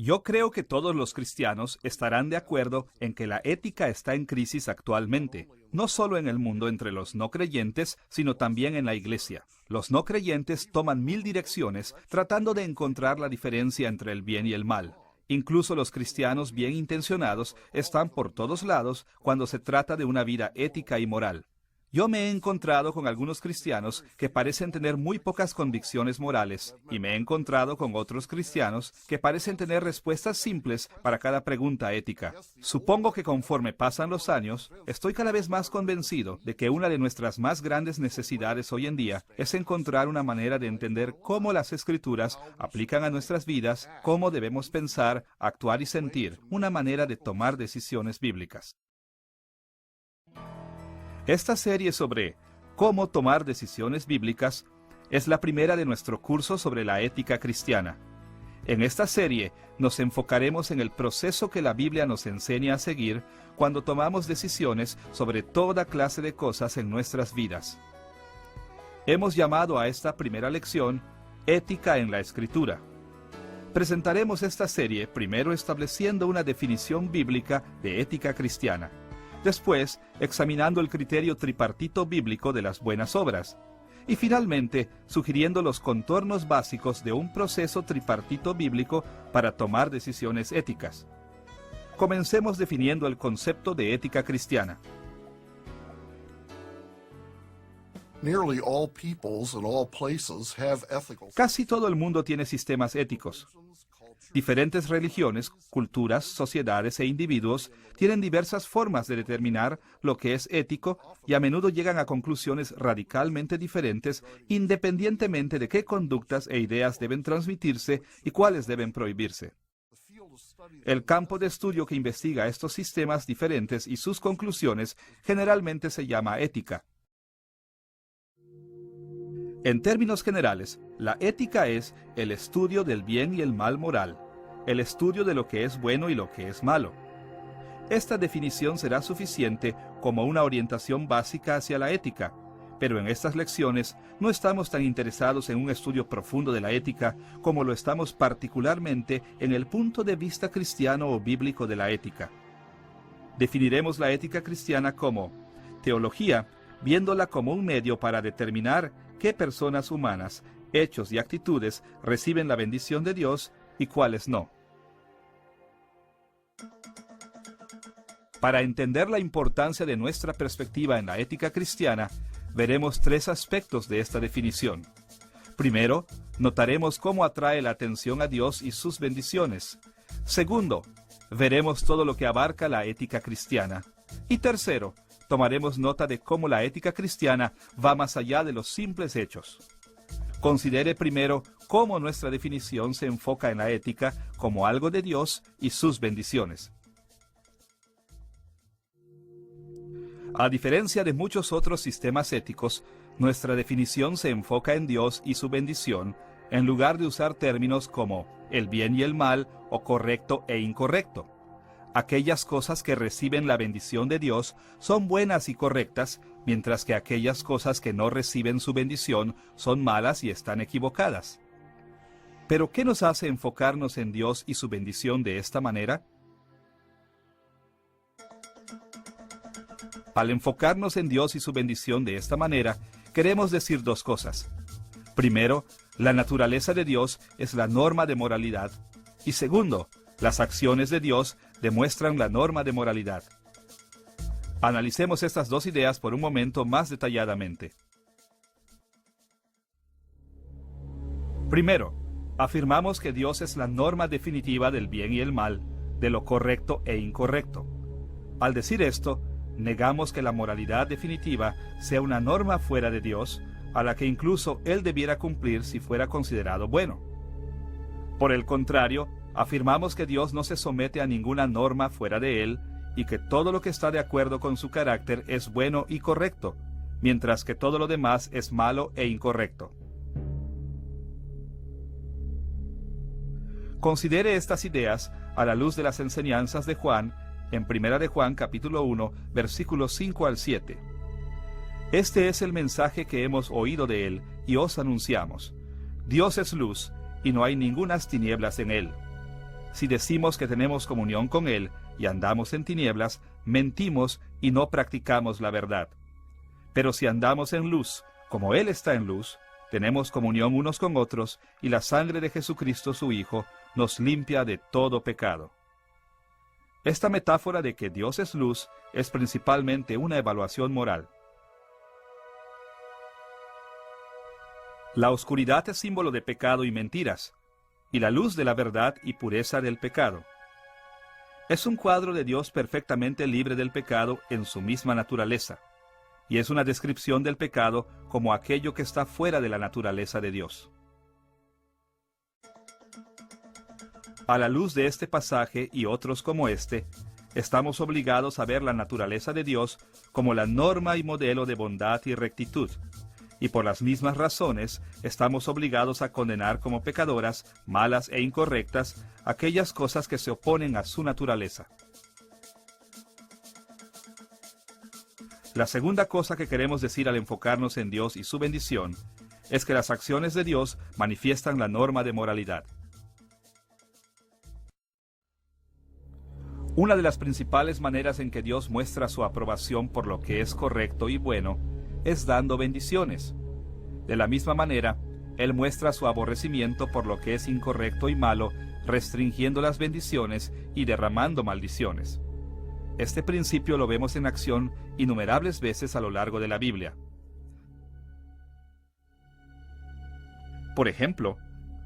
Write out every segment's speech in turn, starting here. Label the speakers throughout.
Speaker 1: Yo creo que todos los cristianos estarán de acuerdo en que la ética está en crisis actualmente, no solo en el mundo entre los no creyentes, sino también en la iglesia. Los no creyentes toman 1000 direcciones tratando de encontrar la diferencia entre el bien y el mal. Incluso los cristianos bien intencionados están por todos lados cuando se trata de una vida ética y moral. Yo me he encontrado con algunos cristianos que parecen tener muy pocas convicciones morales, y me he encontrado con otros cristianos que parecen tener respuestas simples para cada pregunta ética. Supongo que conforme pasan los años, estoy cada vez más convencido de que una de nuestras más grandes necesidades hoy en día es encontrar una manera de entender cómo las Escrituras aplican a nuestras vidas, cómo debemos pensar, actuar y sentir, una manera de tomar decisiones bíblicas. Esta serie sobre cómo tomar decisiones bíblicas es la primera de nuestro curso sobre la ética cristiana. En esta serie nos enfocaremos en el proceso que la Biblia nos enseña a seguir cuando tomamos decisiones sobre toda clase de cosas en nuestras vidas. Hemos llamado a esta primera lección Ética en la Escritura. Presentaremos esta serie primero estableciendo una definición bíblica de ética cristiana. Después, examinando el criterio tripartito bíblico de las buenas obras. Y finalmente, sugiriendo los contornos básicos de un proceso tripartito bíblico para tomar decisiones éticas. Comencemos definiendo el concepto de ética cristiana. Casi todo el mundo tiene sistemas éticos. Diferentes religiones, culturas, sociedades e individuos tienen diversas formas de determinar lo que es ético y a menudo llegan a conclusiones radicalmente diferentes independientemente de qué conductas e ideas deben transmitirse y cuáles deben prohibirse. El campo de estudio que investiga estos sistemas diferentes y sus conclusiones generalmente se llama ética. En términos generales, la ética es el estudio del bien y el mal moral, el estudio de lo que es bueno y lo que es malo. Esta definición será suficiente como una orientación básica hacia la ética, pero en estas lecciones no estamos tan interesados en un estudio profundo de la ética como lo estamos particularmente en el punto de vista cristiano o bíblico de la ética. Definiremos la ética cristiana como teología, viéndola como un medio para determinar qué personas humanas, hechos y actitudes reciben la bendición de Dios y cuáles no. Para entender la importancia de nuestra perspectiva en la ética cristiana, veremos 3 aspectos de esta definición. Primero, notaremos cómo atrae la atención a Dios y sus bendiciones. Segundo, veremos todo lo que abarca la ética cristiana. Y tercero, tomaremos nota de cómo la ética cristiana va más allá de los simples hechos. Considere primero cómo nuestra definición se enfoca en la ética como algo de Dios y sus bendiciones. A diferencia de muchos otros sistemas éticos, nuestra definición se enfoca en Dios y su bendición, en lugar de usar términos como el bien y el mal o correcto e incorrecto. Aquellas cosas que reciben la bendición de Dios son buenas y correctas, mientras que aquellas cosas que no reciben su bendición son malas y están equivocadas. ¿Pero qué nos hace enfocarnos en Dios y su bendición de esta manera? Al enfocarnos en Dios y su bendición de esta manera, queremos decir 2 cosas. Primero, la naturaleza de Dios es la norma de moralidad. Y segundo, las acciones de Dios demuestran la norma de moralidad. Analicemos estas 2 ideas por un momento más detalladamente. Primero, afirmamos que Dios es la norma definitiva del bien y el mal, de lo correcto e incorrecto. Al decir esto, negamos que la moralidad definitiva sea una norma fuera de Dios, a la que incluso Él debiera cumplir si fuera considerado bueno. Por el contrario, afirmamos que Dios no se somete a ninguna norma fuera de Él y que todo lo que está de acuerdo con su carácter es bueno y correcto, mientras que todo lo demás es malo e incorrecto. Considere estas ideas a la luz de las enseñanzas de Juan en 1 de Juan capítulo 1, versículos 5 al 7. Este es el mensaje que hemos oído de Él y os anunciamos. Dios es luz, y no hay ningunas tinieblas en Él. Si decimos que tenemos comunión con Él y andamos en tinieblas, mentimos y no practicamos la verdad. Pero si andamos en luz, como Él está en luz, tenemos comunión unos con otros, y la sangre de Jesucristo su Hijo nos limpia de todo pecado. Esta metáfora de que Dios es luz es principalmente una evaluación moral. La oscuridad es símbolo de pecado y mentiras, y la luz de la verdad y pureza del pecado. Es un cuadro de Dios perfectamente libre del pecado en su misma naturaleza, y es una descripción del pecado como aquello que está fuera de la naturaleza de Dios. A la luz de este pasaje y otros como este, estamos obligados a ver la naturaleza de Dios como la norma y modelo de bondad y rectitud, y por las mismas razones estamos obligados a condenar como pecadoras, malas e incorrectas, aquellas cosas que se oponen a su naturaleza. La segunda cosa que queremos decir al enfocarnos en Dios y su bendición es que las acciones de Dios manifiestan la norma de moralidad. Una de las principales maneras en que Dios muestra su aprobación por lo que es correcto y bueno es dando bendiciones. De la misma manera, Él muestra su aborrecimiento por lo que es incorrecto y malo, restringiendo las bendiciones y derramando maldiciones. Este principio lo vemos en acción innumerables veces a lo largo de la Biblia. Por ejemplo,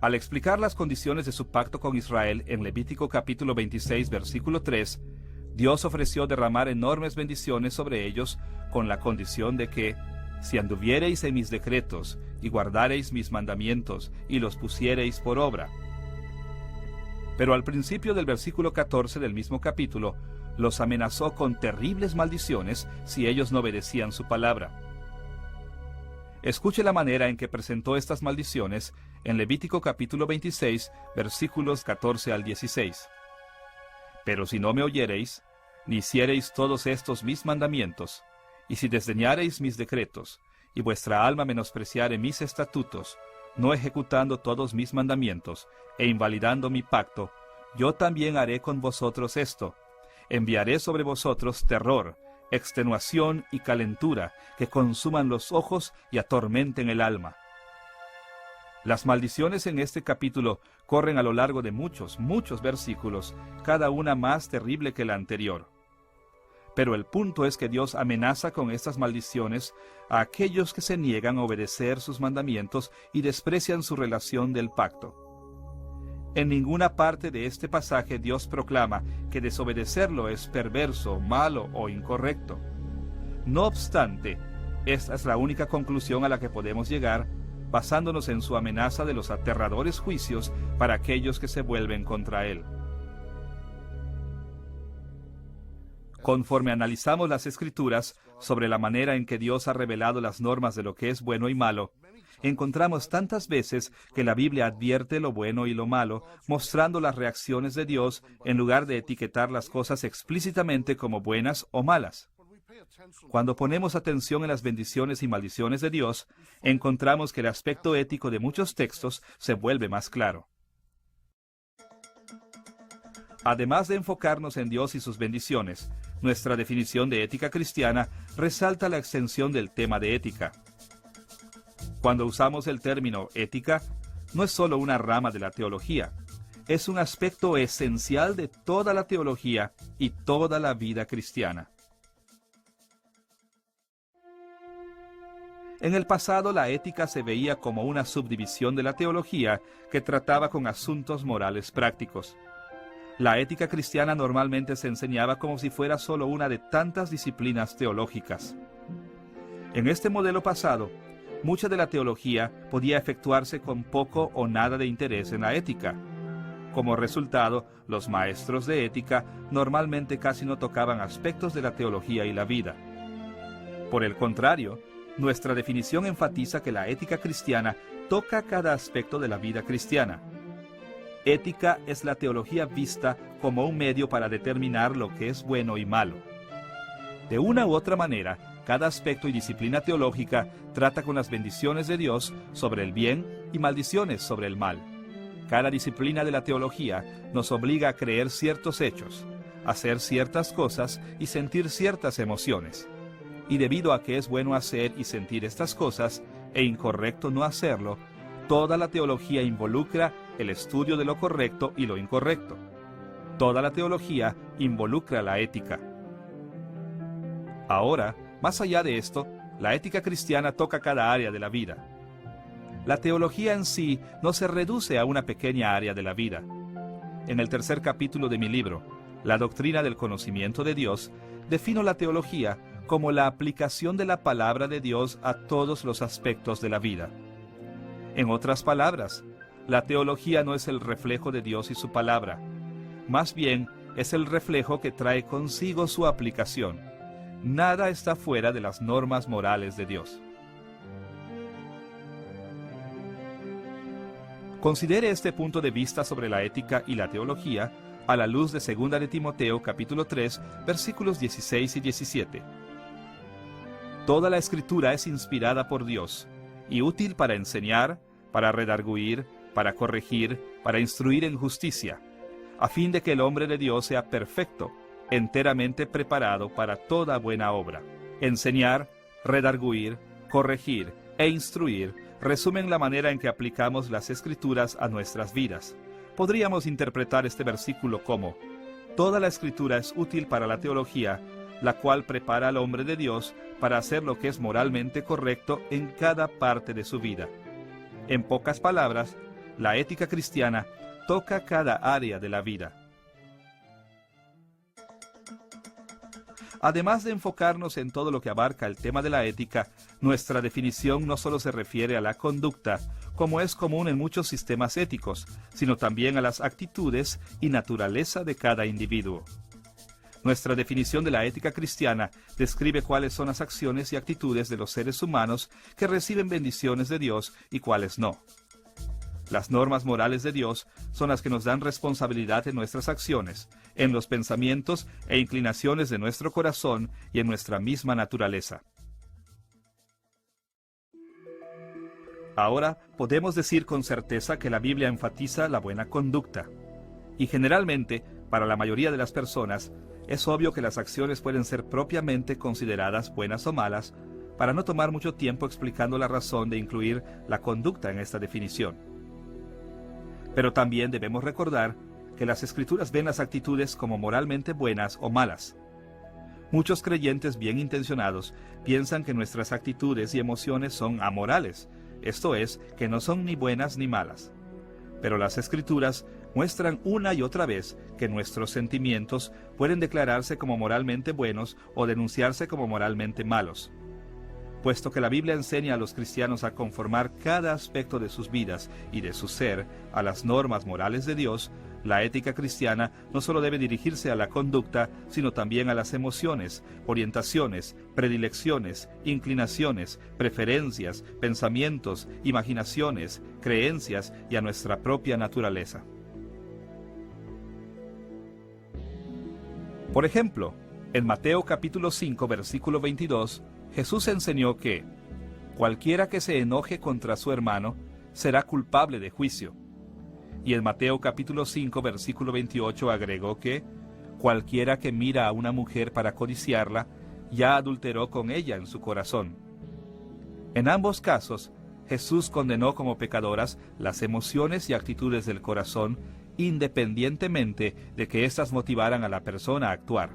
Speaker 1: al explicar las condiciones de su pacto con Israel en Levítico capítulo 26, versículo 3, Dios ofreció derramar enormes bendiciones sobre ellos con la condición de que, si anduviereis en mis decretos y guardareis mis mandamientos y los pusiereis por obra. Pero al principio del versículo 14 del mismo capítulo, los amenazó con terribles maldiciones si ellos no obedecían su palabra. Escuche la manera en que presentó estas maldiciones en Levítico capítulo 26, versículos 14 al 16. Pero si no me oyereis, ni hiciereis todos estos mis mandamientos, y si desdeñareis mis decretos, y vuestra alma menospreciare mis estatutos, no ejecutando todos mis mandamientos, e invalidando mi pacto, yo también haré con vosotros esto: enviaré sobre vosotros terror, extenuación y calentura, que consuman los ojos y atormenten el alma. Las maldiciones en este capítulo corren a lo largo de muchos versículos, cada una más terrible que la anterior. Pero el punto es que Dios amenaza con estas maldiciones a aquellos que se niegan a obedecer sus mandamientos y desprecian su relación del pacto. En ninguna parte de este pasaje Dios proclama que desobedecerlo es perverso, malo o incorrecto. No obstante, esta es la única conclusión a la que podemos llegar, basándonos en su amenaza de los aterradores juicios para aquellos que se vuelven contra Él. Conforme analizamos las Escrituras sobre la manera en que Dios ha revelado las normas de lo que es bueno y malo, encontramos tantas veces que la Biblia advierte lo bueno y lo malo, mostrando las reacciones de Dios en lugar de etiquetar las cosas explícitamente como buenas o malas. Cuando ponemos atención en las bendiciones y maldiciones de Dios, encontramos que el aspecto ético de muchos textos se vuelve más claro. Además de enfocarnos en Dios y sus bendiciones, nuestra definición de ética cristiana resalta la extensión del tema de ética. Cuando usamos el término ética, no es solo una rama de la teología, es un aspecto esencial de toda la teología y toda la vida cristiana. En el pasado, la ética se veía como una subdivisión de la teología que trataba con asuntos morales prácticos. La ética cristiana normalmente se enseñaba como si fuera solo una de tantas disciplinas teológicas. En este modelo pasado, mucha de la teología podía efectuarse con poco o nada de interés en la ética. Como resultado, los maestros de ética normalmente casi no tocaban aspectos de la teología y la vida. Por el contrario, nuestra definición enfatiza que la ética cristiana toca cada aspecto de la vida cristiana. Ética es la teología vista como un medio para determinar lo que es bueno y malo. De una u otra manera, cada aspecto y disciplina teológica trata con las bendiciones de Dios sobre el bien y maldiciones sobre el mal. Cada disciplina de la teología nos obliga a creer ciertos hechos, hacer ciertas cosas y sentir ciertas emociones. Y debido a que es bueno hacer y sentir estas cosas, e incorrecto no hacerlo, toda la teología involucra el estudio de lo correcto y lo incorrecto. Toda la teología involucra la ética. Ahora, más allá de esto, la ética cristiana toca cada área de la vida. La teología en sí no se reduce a una pequeña área de la vida. En el tercer capítulo de mi libro, La doctrina del conocimiento de Dios, defino la teología como la aplicación de la palabra de Dios a todos los aspectos de la vida. En otras palabras, la teología no es el reflejo de Dios y su palabra, más bien es el reflejo que trae consigo su aplicación. Nada está fuera de las normas morales de Dios. Considere este punto de vista sobre la ética y la teología a la luz de 2 de Timoteo capítulo 3, versículos 16 y 17. Toda la Escritura es inspirada por Dios y útil para enseñar, para redarguir, para corregir, para instruir en justicia, a fin de que el hombre de Dios sea perfecto, enteramente preparado para toda buena obra. Enseñar, redarguir, corregir e instruir resumen la manera en que aplicamos las Escrituras a nuestras vidas. Podríamos interpretar este versículo como: toda la Escritura es útil para la teología, la cual prepara al hombre de Dios para hacer lo que es moralmente correcto en cada parte de su vida. En pocas palabras, la ética cristiana toca cada área de la vida. Además de enfocarnos en todo lo que abarca el tema de la ética, nuestra definición no solo se refiere a la conducta, como es común en muchos sistemas éticos, sino también a las actitudes y naturaleza de cada individuo. Nuestra definición de la ética cristiana describe cuáles son las acciones y actitudes de los seres humanos que reciben bendiciones de Dios y cuáles no. Las normas morales de Dios son las que nos dan responsabilidad en nuestras acciones, en los pensamientos e inclinaciones de nuestro corazón y en nuestra misma naturaleza. Ahora podemos decir con certeza que la Biblia enfatiza la buena conducta. Y generalmente, para la mayoría de las personas, es obvio que las acciones pueden ser propiamente consideradas buenas o malas, para no tomar mucho tiempo explicando la razón de incluir la conducta en esta definición. Pero también debemos recordar que las Escrituras ven las actitudes como moralmente buenas o malas. Muchos creyentes bien intencionados piensan que nuestras actitudes y emociones son amorales, esto es, que no son ni buenas ni malas. Pero las Escrituras muestran una y otra vez que nuestros sentimientos pueden declararse como moralmente buenos o denunciarse como moralmente malos. Puesto que la Biblia enseña a los cristianos a conformar cada aspecto de sus vidas y de su ser a las normas morales de Dios, la ética cristiana no solo debe dirigirse a la conducta, sino también a las emociones, orientaciones, predilecciones, inclinaciones, preferencias, pensamientos, imaginaciones, creencias y a nuestra propia naturaleza. Por ejemplo, en Mateo capítulo 5, versículo 22, Jesús enseñó que cualquiera que se enoje contra su hermano será culpable de juicio. Y en Mateo capítulo 5, versículo 28 agregó que cualquiera que mira a una mujer para codiciarla, ya adulteró con ella en su corazón. En ambos casos, Jesús condenó como pecadoras las emociones y actitudes del corazón, independientemente de que éstas motivaran a la persona a actuar.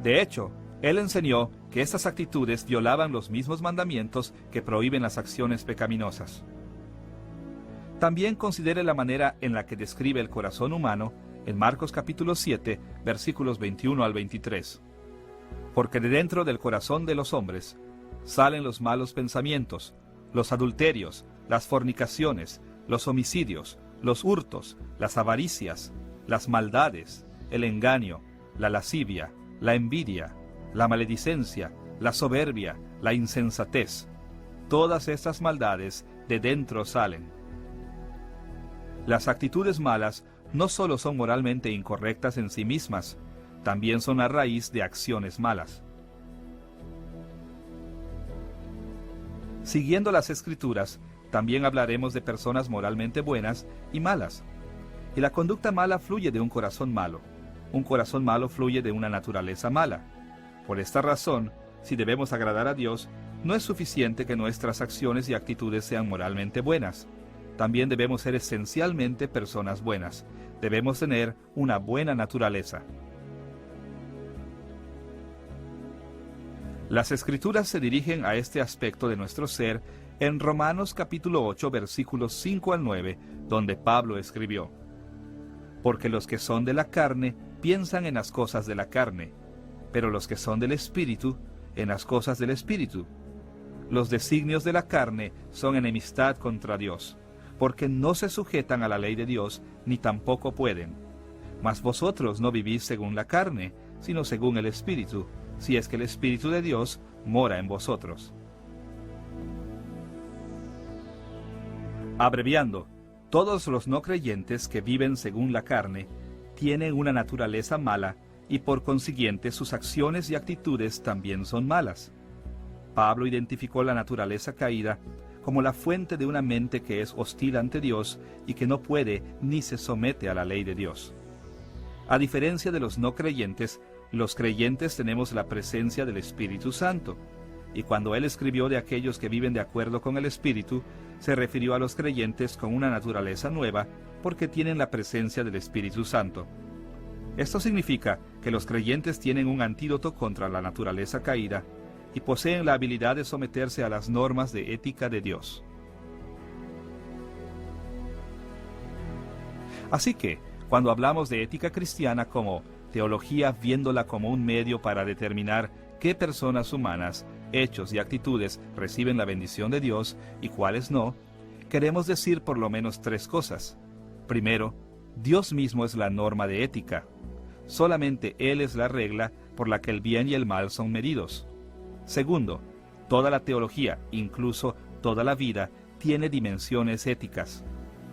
Speaker 1: De hecho, Él enseñó que estas actitudes violaban los mismos mandamientos que prohíben las acciones pecaminosas. También considere la manera en la que describe el corazón humano en Marcos capítulo 7, versículos 21 al 23. Porque de dentro del corazón de los hombres salen los malos pensamientos, los adulterios, las fornicaciones, los homicidios, los hurtos, las avaricias, las maldades, el engaño, la lascivia, la envidia, la maledicencia, la soberbia, la insensatez. Todas estas maldades de dentro salen. Las actitudes malas no solo son moralmente incorrectas en sí mismas, también son a raíz de acciones malas. Siguiendo las Escrituras, También hablaremos de personas moralmente buenas y malas. Y la conducta mala fluye de un corazón malo. Un corazón malo fluye de una naturaleza mala. Por esta razón, si debemos agradar a Dios, no es suficiente que nuestras acciones y actitudes sean moralmente buenas. También debemos ser esencialmente personas buenas. Debemos tener una buena naturaleza. Las Escrituras se dirigen a este aspecto de nuestro ser en Romanos capítulo 8, versículos 5 al 9, donde Pablo escribió: Porque los que son de la carne piensan en las cosas de la carne, pero los que son del Espíritu, en las cosas del Espíritu. Los designios de la carne son enemistad contra Dios, porque no se sujetan a la ley de Dios, ni tampoco pueden. Mas vosotros no vivís según la carne, sino según el Espíritu, si es que el Espíritu de Dios mora en vosotros. Abreviando, todos los no creyentes que viven según la carne tienen una naturaleza mala y por consiguiente sus acciones y actitudes también son malas. Pablo identificó la naturaleza caída como la fuente de una mente que es hostil ante Dios y que no puede ni se somete a la ley de Dios. A diferencia de los no creyentes, los creyentes tenemos la presencia del Espíritu Santo, y cuando él escribió de aquellos que viven de acuerdo con el Espíritu, se refirió a los creyentes con una naturaleza nueva porque tienen la presencia del Espíritu Santo. Esto significa que los creyentes tienen un antídoto contra la naturaleza caída y poseen la habilidad de someterse a las normas de ética de Dios. Así que, cuando hablamos de ética cristiana como teología viéndola como un medio para determinar qué personas humanas, hechos y actitudes reciben la bendición de Dios y cuáles no, queremos decir por lo menos tres cosas. Primero, Dios mismo es la norma de ética. Solamente Él es la regla por la que el bien y el mal son medidos. Segundo, toda la teología, incluso toda la vida, tiene dimensiones éticas.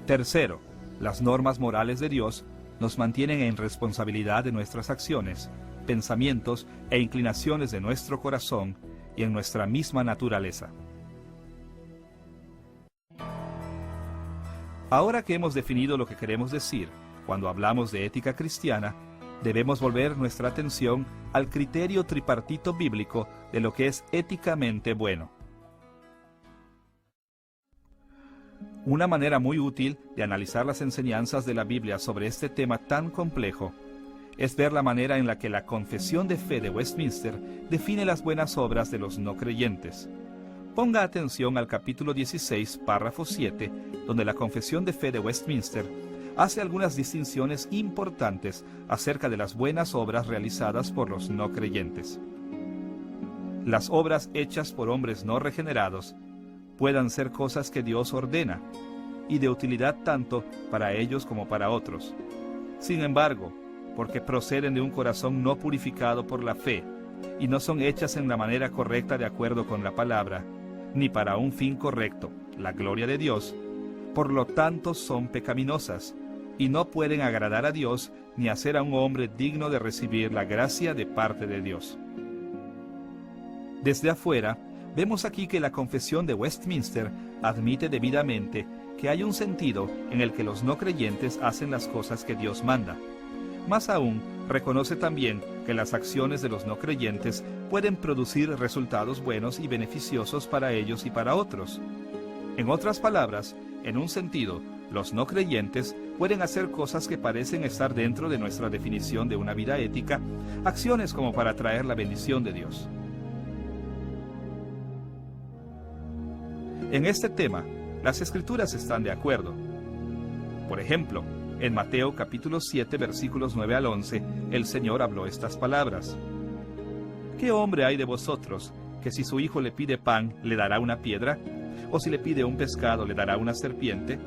Speaker 1: Tercero, las normas morales de Dios nos mantienen en responsabilidad de nuestras acciones, pensamientos e inclinaciones de nuestro corazón y en nuestra misma naturaleza. Ahora que hemos definido lo que queremos decir cuando hablamos de ética cristiana, debemos volver nuestra atención al criterio tripartito bíblico de lo que es éticamente bueno. Una manera muy útil de analizar las enseñanzas de la Biblia sobre este tema tan complejo es ver la manera en la que la Confesión de Fe de Westminster define las buenas obras de los no creyentes. Ponga atención al capítulo 16, párrafo 7, donde la Confesión de Fe de Westminster hace algunas distinciones importantes acerca de las buenas obras realizadas por los no creyentes. Las obras hechas por hombres no regenerados puedan ser cosas que Dios ordena, y de utilidad tanto para ellos como para otros. Sin embargo, porque proceden de un corazón no purificado por la fe, y no son hechas en la manera correcta de acuerdo con la palabra, ni para un fin correcto, la gloria de Dios, por lo tanto son pecaminosas, y no pueden agradar a Dios ni hacer a un hombre digno de recibir la gracia de parte de Dios. Desde afuera, vemos aquí que la Confesión de Westminster admite debidamente que hay un sentido en el que los no creyentes hacen las cosas que Dios manda. Más aún, reconoce también que las acciones de los no creyentes pueden producir resultados buenos y beneficiosos para ellos y para otros. En otras palabras, en un sentido, los no creyentes pueden hacer cosas que parecen estar dentro de nuestra definición de una vida ética, acciones como para traer la bendición de Dios. En este tema, las Escrituras están de acuerdo. Por ejemplo, en Mateo capítulo 7, versículos 9 al 11, el Señor habló estas palabras: ¿Qué hombre hay de vosotros que si su hijo le pide pan, le dará una piedra? ¿O si le pide un pescado, le dará una serpiente?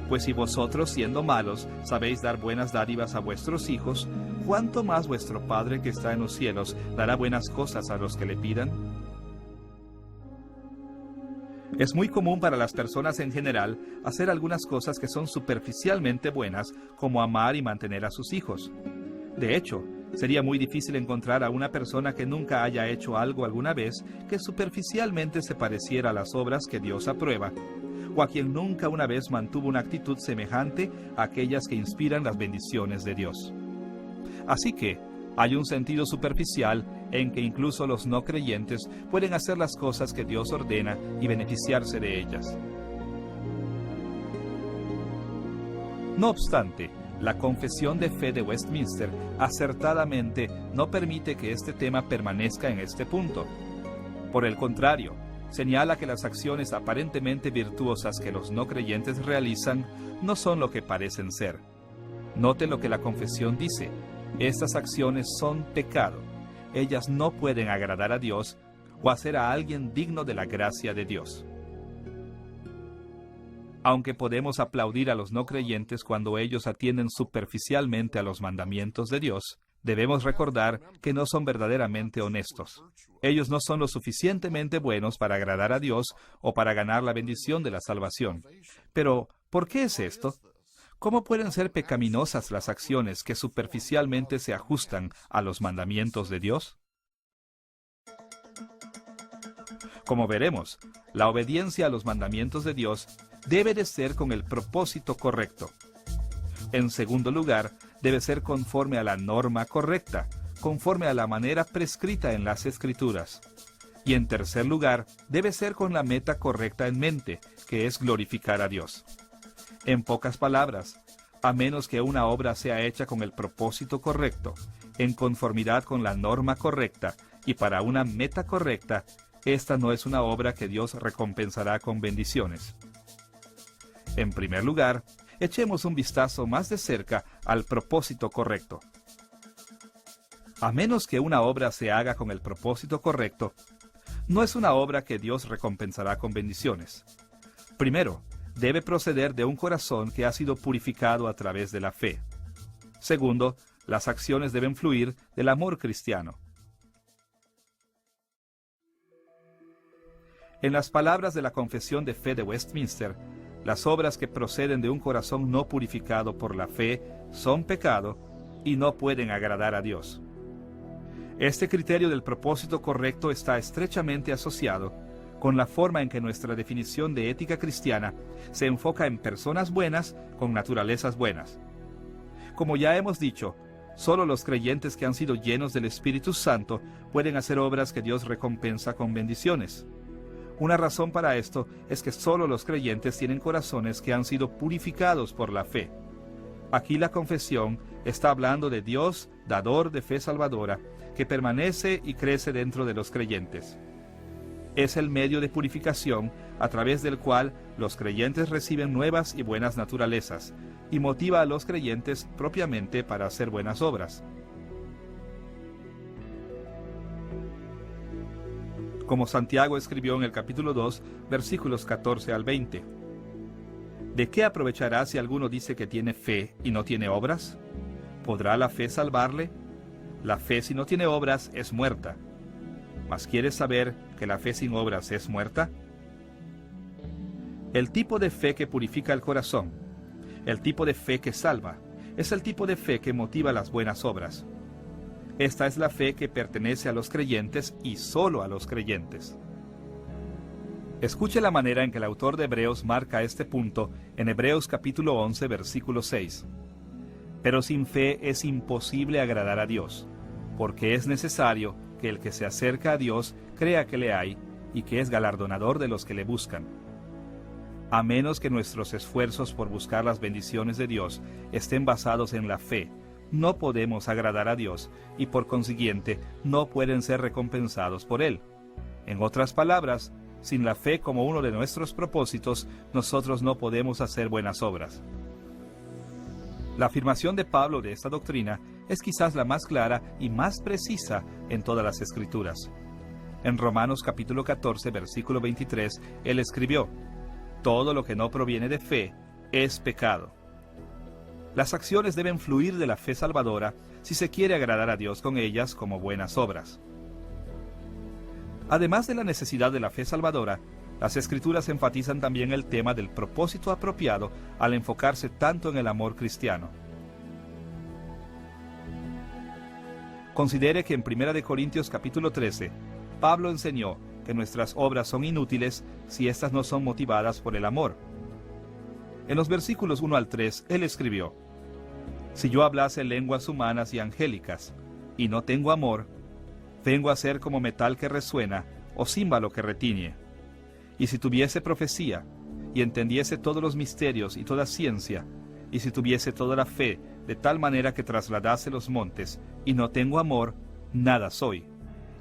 Speaker 1: Pues si vosotros, siendo malos, sabéis dar buenas dádivas a vuestros hijos, ¿cuánto más vuestro Padre que está en los cielos dará buenas cosas a los que le pidan? Es muy común para las personas en general hacer algunas cosas que son superficialmente buenas, como amar y mantener a sus hijos. De hecho, sería muy difícil encontrar a una persona que nunca haya hecho algo alguna vez que superficialmente se pareciera a las obras que Dios aprueba, o a quien nunca una vez mantuvo una actitud semejante a aquellas que inspiran las bendiciones de Dios. Así que hay un sentido superficial en que incluso los no creyentes pueden hacer las cosas que Dios ordena y beneficiarse de ellas. No obstante, la Confesión de Fe de Westminster acertadamente no permite que este tema permanezca en este punto. Por el contrario, señala que las acciones aparentemente virtuosas que los no creyentes realizan no son lo que parecen ser. Note lo que la confesión dice: estas acciones son pecado. Ellas no pueden agradar a Dios o hacer a alguien digno de la gracia de Dios. Aunque podemos aplaudir a los no creyentes cuando ellos atienden superficialmente a los mandamientos de Dios, debemos recordar que no son verdaderamente honestos. Ellos no son lo suficientemente buenos para agradar a Dios o para ganar la bendición de la salvación. Pero, ¿por qué es esto? ¿Cómo pueden ser pecaminosas las acciones que superficialmente se ajustan a los mandamientos de Dios? Como veremos, la obediencia a los mandamientos de Dios debe de ser con el propósito correcto. En segundo lugar, debe ser conforme a la norma correcta, conforme a la manera prescrita en las Escrituras. Y en tercer lugar, debe ser con la meta correcta en mente, que es glorificar a Dios. En pocas palabras, a menos que una obra sea hecha con el propósito correcto, en conformidad con la norma correcta y para una meta correcta, esta no es una obra que Dios recompensará con bendiciones. En primer lugar, echemos un vistazo más de cerca al propósito correcto. A menos que una obra se haga con el propósito correcto, no es una obra que Dios recompensará con bendiciones. Primero, debe proceder de un corazón que ha sido purificado a través de la fe. Segundo, las acciones deben fluir del amor cristiano. En las palabras de la Confesión de Fe de Westminster, las obras que proceden de un corazón no purificado por la fe son pecado y no pueden agradar a Dios. Este criterio del propósito correcto está estrechamente asociado con la forma en que nuestra definición de ética cristiana se enfoca en personas buenas con naturalezas buenas. Como ya hemos dicho, solo los creyentes que han sido llenos del Espíritu Santo pueden hacer obras que Dios recompensa con bendiciones. Una razón para esto es que solo los creyentes tienen corazones que han sido purificados por la fe. Aquí la confesión está hablando de Dios, dador de fe salvadora, que permanece y crece dentro de los creyentes. Es el medio de purificación a través del cual los creyentes reciben nuevas y buenas naturalezas, y motiva a los creyentes propiamente para hacer buenas obras. Como Santiago escribió en el capítulo 2, versículos 14 al 20. ¿De qué aprovechará si alguno dice que tiene fe y no tiene obras? ¿Podrá la fe salvarle? La fe si no tiene obras es muerta. ¿Mas quieres saber que la fe sin obras es muerta? El tipo de fe que purifica el corazón, el tipo de fe que salva, es el tipo de fe que motiva las buenas obras. Esta es la fe que pertenece a los creyentes y solo a los creyentes. Escuche la manera en que el autor de Hebreos marca este punto en Hebreos capítulo 11, versículo 6. Pero sin fe es imposible agradar a Dios, porque es necesario que el que se acerca a Dios crea que le hay y que es galardonador de los que le buscan. A menos que nuestros esfuerzos por buscar las bendiciones de Dios estén basados en la fe, no podemos agradar a Dios y por consiguiente no pueden ser recompensados por Él. En otras palabras, sin la fe como uno de nuestros propósitos, nosotros no podemos hacer buenas obras. La afirmación de Pablo de esta doctrina es quizás la más clara y más precisa en todas las Escrituras. En Romanos capítulo 14, versículo 23, él escribió: todo lo que no proviene de fe es pecado. Las acciones deben fluir de la fe salvadora si se quiere agradar a Dios con ellas como buenas obras. Además de la necesidad de la fe salvadora, las Escrituras enfatizan también el tema del propósito apropiado al enfocarse tanto en el amor cristiano. Considere que en 1 Corintios capítulo 13, Pablo enseñó que nuestras obras son inútiles si éstas no son motivadas por el amor. En los versículos 1 al 3, él escribió: Si yo hablase lenguas humanas y angélicas, y no tengo amor, vengo a ser como metal que resuena, o címbalo que retiñe. Y si tuviese profecía, y entendiese todos los misterios y toda ciencia, y si tuviese toda la fe, de tal manera que trasladase los montes, y no tengo amor, nada soy.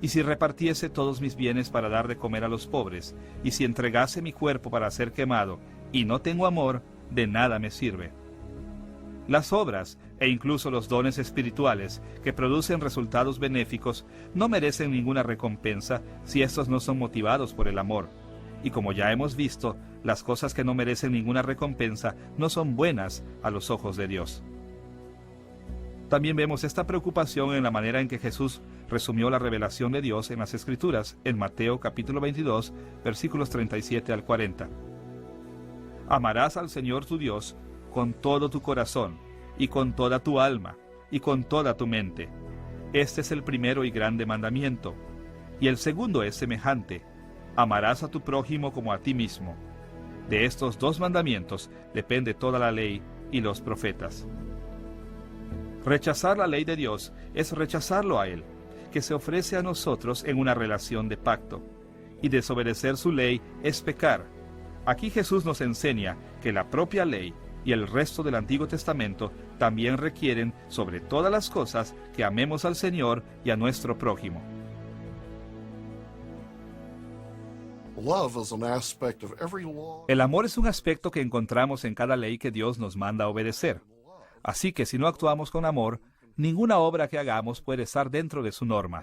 Speaker 1: Y si repartiese todos mis bienes para dar de comer a los pobres, y si entregase mi cuerpo para ser quemado, y no tengo amor, de nada me sirve. Las obras, e incluso los dones espirituales, que producen resultados benéficos, no merecen ninguna recompensa si estos no son motivados por el amor. Y como ya hemos visto, las cosas que no merecen ninguna recompensa no son buenas a los ojos de Dios. También vemos esta preocupación en la manera en que Jesús resumió la revelación de Dios en las Escrituras, en Mateo capítulo 22, versículos 37 al 40. Amarás al Señor tu Dios con todo tu corazón, y con toda tu alma, y con toda tu mente. Este es el primero y grande mandamiento. Y el segundo es semejante: amarás a tu prójimo como a ti mismo. De estos dos mandamientos depende toda la ley y los profetas. Rechazar la ley de Dios es rechazarlo a Él, que se ofrece a nosotros en una relación de pacto. Y desobedecer su ley es pecar. Aquí Jesús nos enseña que la propia ley y el resto del Antiguo Testamento también requieren, sobre todas las cosas, que amemos al Señor y a nuestro prójimo. El amor es un aspecto que encontramos en cada ley que Dios nos manda a obedecer. Así que si no actuamos con amor, ninguna obra que hagamos puede estar dentro de su norma.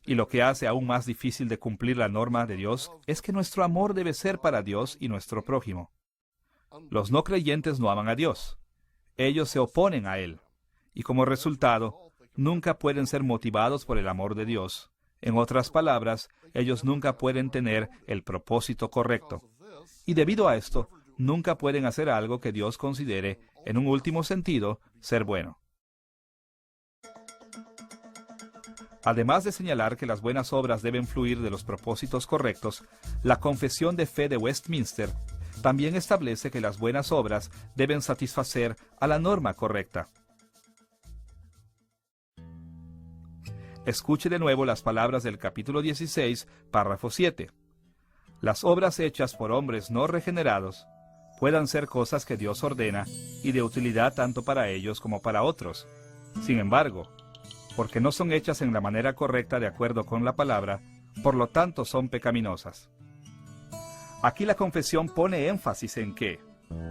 Speaker 1: Y lo que hace aún más difícil de cumplir la norma de Dios es que nuestro amor debe ser para Dios y nuestro prójimo. Los no creyentes no aman a Dios. Ellos se oponen a Él. Y como resultado, nunca pueden ser motivados por el amor de Dios. En otras palabras, ellos nunca pueden tener el propósito correcto. Y debido a esto, nunca pueden hacer algo que Dios considere, en un último sentido, ser bueno. Además de señalar que las buenas obras deben fluir de los propósitos correctos, la Confesión de Fe de Westminster también establece que las buenas obras deben satisfacer a la norma correcta. Escuche de nuevo las palabras del capítulo 16, párrafo 7. Las obras hechas por hombres no regenerados puedan ser cosas que Dios ordena y de utilidad tanto para ellos como para otros. Sin embargo, porque no son hechas en la manera correcta de acuerdo con la palabra, por lo tanto son pecaminosas. Aquí la confesión pone énfasis en que,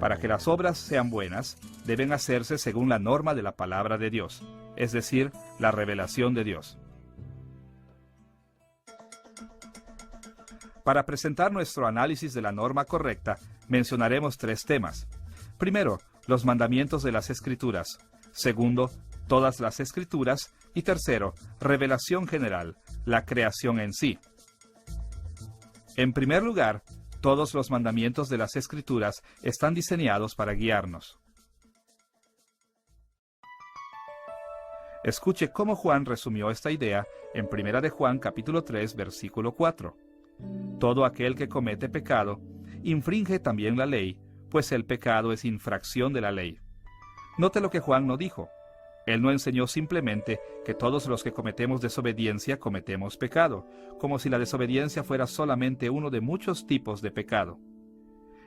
Speaker 1: para que las obras sean buenas, deben hacerse según la norma de la palabra de Dios, es decir, la revelación de Dios. Para presentar nuestro análisis de la norma correcta, mencionaremos tres temas. Primero, los mandamientos de las Escrituras. Segundo, todas las Escrituras. Y tercero, revelación general, la creación en sí. En primer lugar, todos los mandamientos de las Escrituras están diseñados para guiarnos. Escuche cómo Juan resumió esta idea en 1 de Juan capítulo 3, versículo 4. Todo aquel que comete pecado, infringe también la ley, pues el pecado es infracción de la ley. Note lo que Juan no dijo. Él no enseñó simplemente que todos los que cometemos desobediencia cometemos pecado, como si la desobediencia fuera solamente uno de muchos tipos de pecado.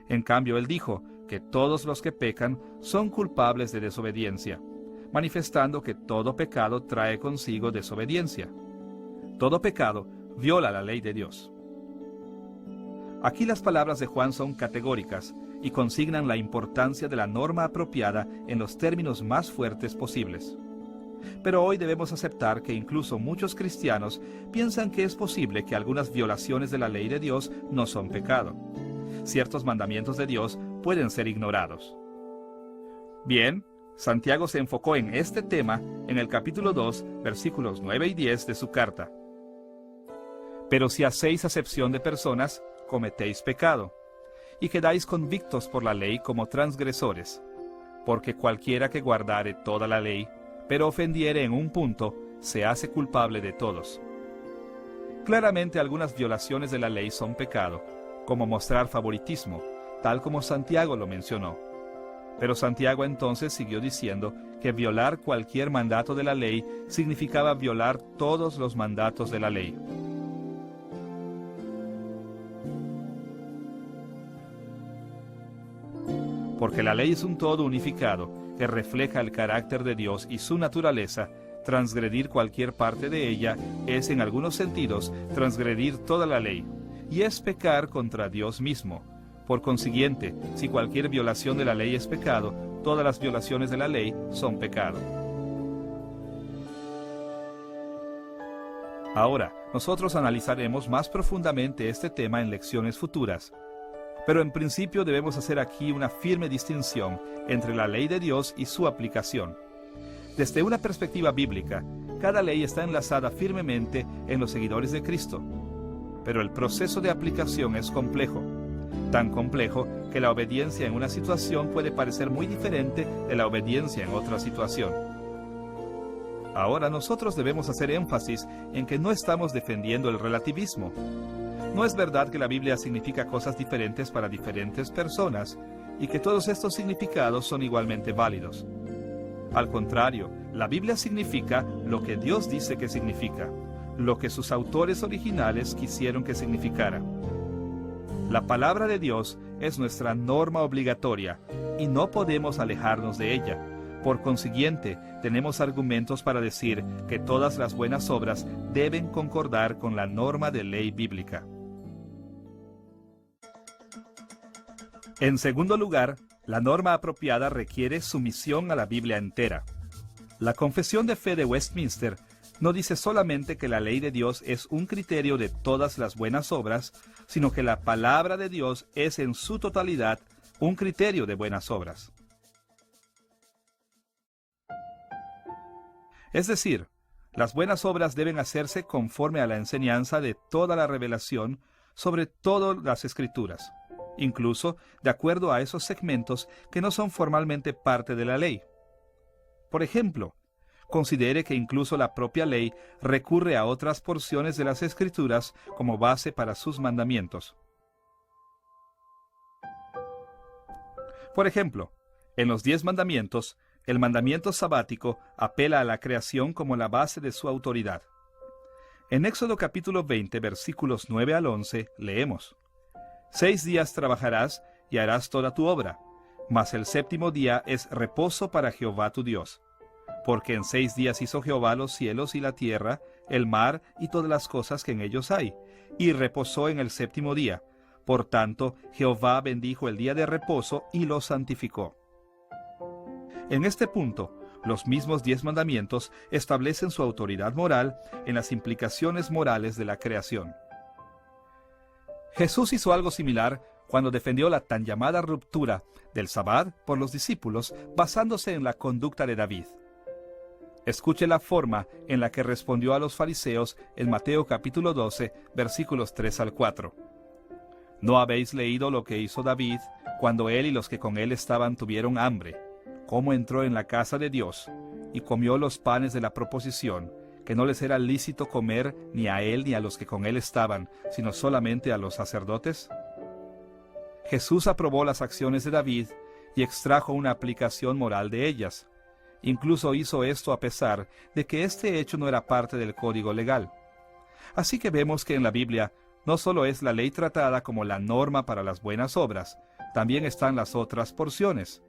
Speaker 1: En cambio, él dijo que todos los que pecan son culpables de desobediencia, manifestando que todo pecado trae consigo desobediencia. Todo pecado viola la ley de Dios. Aquí las palabras de Juan son categóricas y consignan la importancia de la norma apropiada en los términos más fuertes posibles. Pero hoy debemos aceptar que incluso muchos cristianos piensan que es posible que algunas violaciones de la ley de Dios no son pecado. Ciertos mandamientos de Dios pueden ser ignorados. Bien, Santiago se enfocó en este tema en el capítulo 2, versículos 9 y 10 de su carta. Pero si hacéis acepción de personas, cometéis pecado, y quedáis convictos por la ley como transgresores, porque cualquiera que guardare toda la ley, pero ofendiere en un punto, se hace culpable de todos. Claramente algunas violaciones de la ley son pecado, como mostrar favoritismo, tal como Santiago lo mencionó. Pero Santiago entonces siguió diciendo que violar cualquier mandato de la ley significaba violar todos los mandatos de la ley. Porque la ley es un todo unificado que refleja el carácter de Dios y su naturaleza, transgredir cualquier parte de ella es en algunos sentidos transgredir toda la ley, y es pecar contra Dios mismo. Por consiguiente, si cualquier violación de la ley es pecado, todas las violaciones de la ley son pecado. Ahora, nosotros analizaremos más profundamente este tema en lecciones futuras. Pero en principio debemos hacer aquí una firme distinción entre la ley de Dios y su aplicación. Desde una perspectiva bíblica, cada ley está enlazada firmemente en los seguidores de Cristo. Pero el proceso de aplicación es complejo. Tan complejo que la obediencia en una situación puede parecer muy diferente de la obediencia en otra situación. Ahora nosotros debemos hacer énfasis en que no estamos defendiendo el relativismo. No es verdad que la Biblia significa cosas diferentes para diferentes personas y que todos estos significados son igualmente válidos. Al contrario, la Biblia significa lo que Dios dice que significa, lo que sus autores originales quisieron que significara. La palabra de Dios es nuestra norma obligatoria y no podemos alejarnos de ella. Por consiguiente, tenemos argumentos para decir que todas las buenas obras deben concordar con la norma de ley bíblica. En segundo lugar, la norma apropiada requiere sumisión a la Biblia entera. La Confesión de Fe de Westminster no dice solamente que la ley de Dios es un criterio de todas las buenas obras, sino que la palabra de Dios es en su totalidad un criterio de buenas obras. Es decir, las buenas obras deben hacerse conforme a la enseñanza de toda la revelación sobre todas las Escrituras, incluso de acuerdo a esos segmentos que no son formalmente parte de la ley. Por ejemplo, considere que incluso la propia ley recurre a otras porciones de las Escrituras como base para sus mandamientos. Por ejemplo, en los 10 mandamientos, el mandamiento sabático apela a la creación como la base de su autoridad. En Éxodo capítulo 20, versículos 9 al 11, leemos: 6 días trabajarás y harás toda tu obra, mas el séptimo día es reposo para Jehová tu Dios. Porque en 6 días hizo Jehová los cielos y la tierra, el mar y todas las cosas que en ellos hay, y reposó en el séptimo día. Por tanto, Jehová bendijo el día de reposo y lo santificó. En este punto, los mismos 10 mandamientos establecen su autoridad moral en las implicaciones morales de la creación. Jesús hizo algo similar cuando defendió la tan llamada ruptura del Sabbat por los discípulos basándose en la conducta de David. Escuche la forma en la que respondió a los fariseos en Mateo capítulo 12, versículos 3 al 4. ¿No habéis leído lo que hizo David cuando él y los que con él estaban tuvieron hambre? Cómo entró en la casa de Dios y comió los panes de la proposición, que no les era lícito comer ni a él ni a los que con él estaban, sino solamente a los sacerdotes? Jesús aprobó las acciones de David y extrajo una aplicación moral de ellas. Incluso hizo esto a pesar de que este hecho no era parte del código legal. Así que vemos que en la Biblia no solo es la ley tratada como la norma para las buenas obras, también están las otras porciones.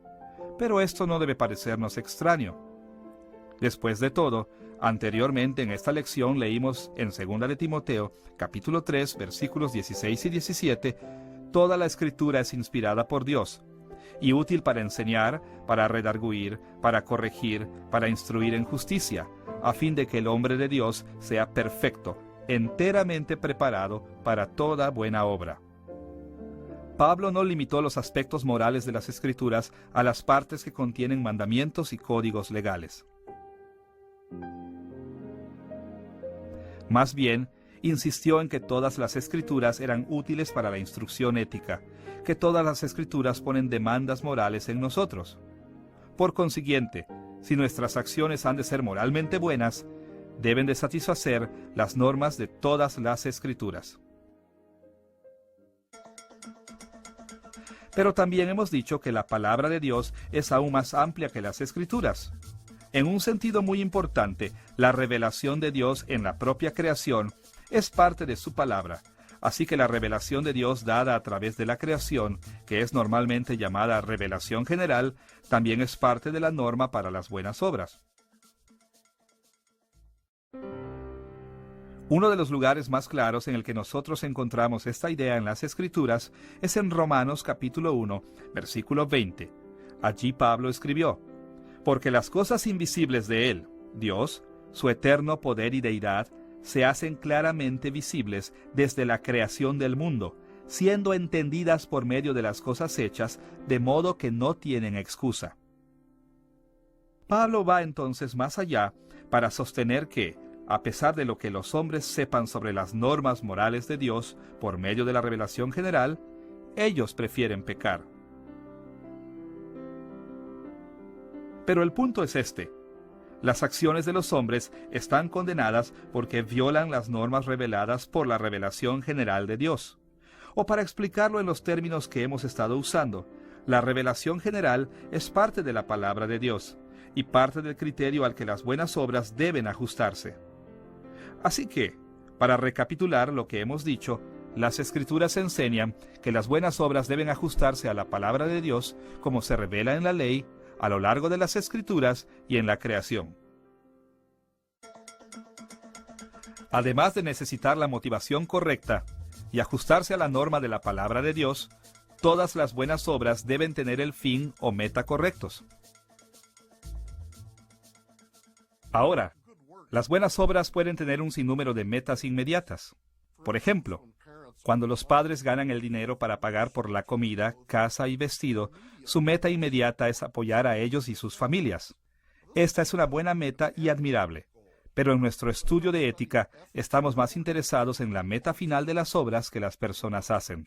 Speaker 1: Pero esto no debe parecernos extraño. Después de todo, anteriormente en esta lección leímos en 2 de Timoteo, capítulo 3, versículos 16 y 17, toda la Escritura es inspirada por Dios, y útil para enseñar, para redarguir, para corregir, para instruir en justicia, a fin de que el hombre de Dios sea perfecto, enteramente preparado para toda buena obra. Pablo no limitó los aspectos morales de las Escrituras a las partes que contienen mandamientos y códigos legales. Más bien, insistió en que todas las Escrituras eran útiles para la instrucción ética, que todas las Escrituras ponen demandas morales en nosotros. Por consiguiente, si nuestras acciones han de ser moralmente buenas, deben de satisfacer las normas de todas las Escrituras. Pero también hemos dicho que la palabra de Dios es aún más amplia que las Escrituras. En un sentido muy importante, la revelación de Dios en la propia creación es parte de su palabra. Así que la revelación de Dios dada a través de la creación, que es normalmente llamada revelación general, también es parte de la norma para las buenas obras. Uno de los lugares más claros en el que nosotros encontramos esta idea en las Escrituras es en Romanos capítulo 1, versículo 20. Allí Pablo escribió: porque las cosas invisibles de Él, Dios, su eterno poder y deidad, se hacen claramente visibles desde la creación del mundo, siendo entendidas por medio de las cosas hechas, de modo que no tienen excusa. Pablo va entonces más allá para sostener que, a pesar de lo que los hombres sepan sobre las normas morales de Dios por medio de la revelación general, ellos prefieren pecar. Pero el punto es este: las acciones de los hombres están condenadas porque violan las normas reveladas por la revelación general de Dios. O para explicarlo en los términos que hemos estado usando, la revelación general es parte de la palabra de Dios y parte del criterio al que las buenas obras deben ajustarse. Así que, para recapitular lo que hemos dicho, las Escrituras enseñan que las buenas obras deben ajustarse a la palabra de Dios como se revela en la ley, a lo largo de las Escrituras y en la creación. Además de necesitar la motivación correcta y ajustarse a la norma de la palabra de Dios, todas las buenas obras deben tener el fin o meta correctos. Ahora, las buenas obras pueden tener un sinnúmero de metas inmediatas. Por ejemplo, cuando los padres ganan el dinero para pagar por la comida, casa y vestido, su meta inmediata es apoyar a ellos y sus familias. Esta es una buena meta y admirable, pero en nuestro estudio de ética estamos más interesados en la meta final de las obras que las personas hacen.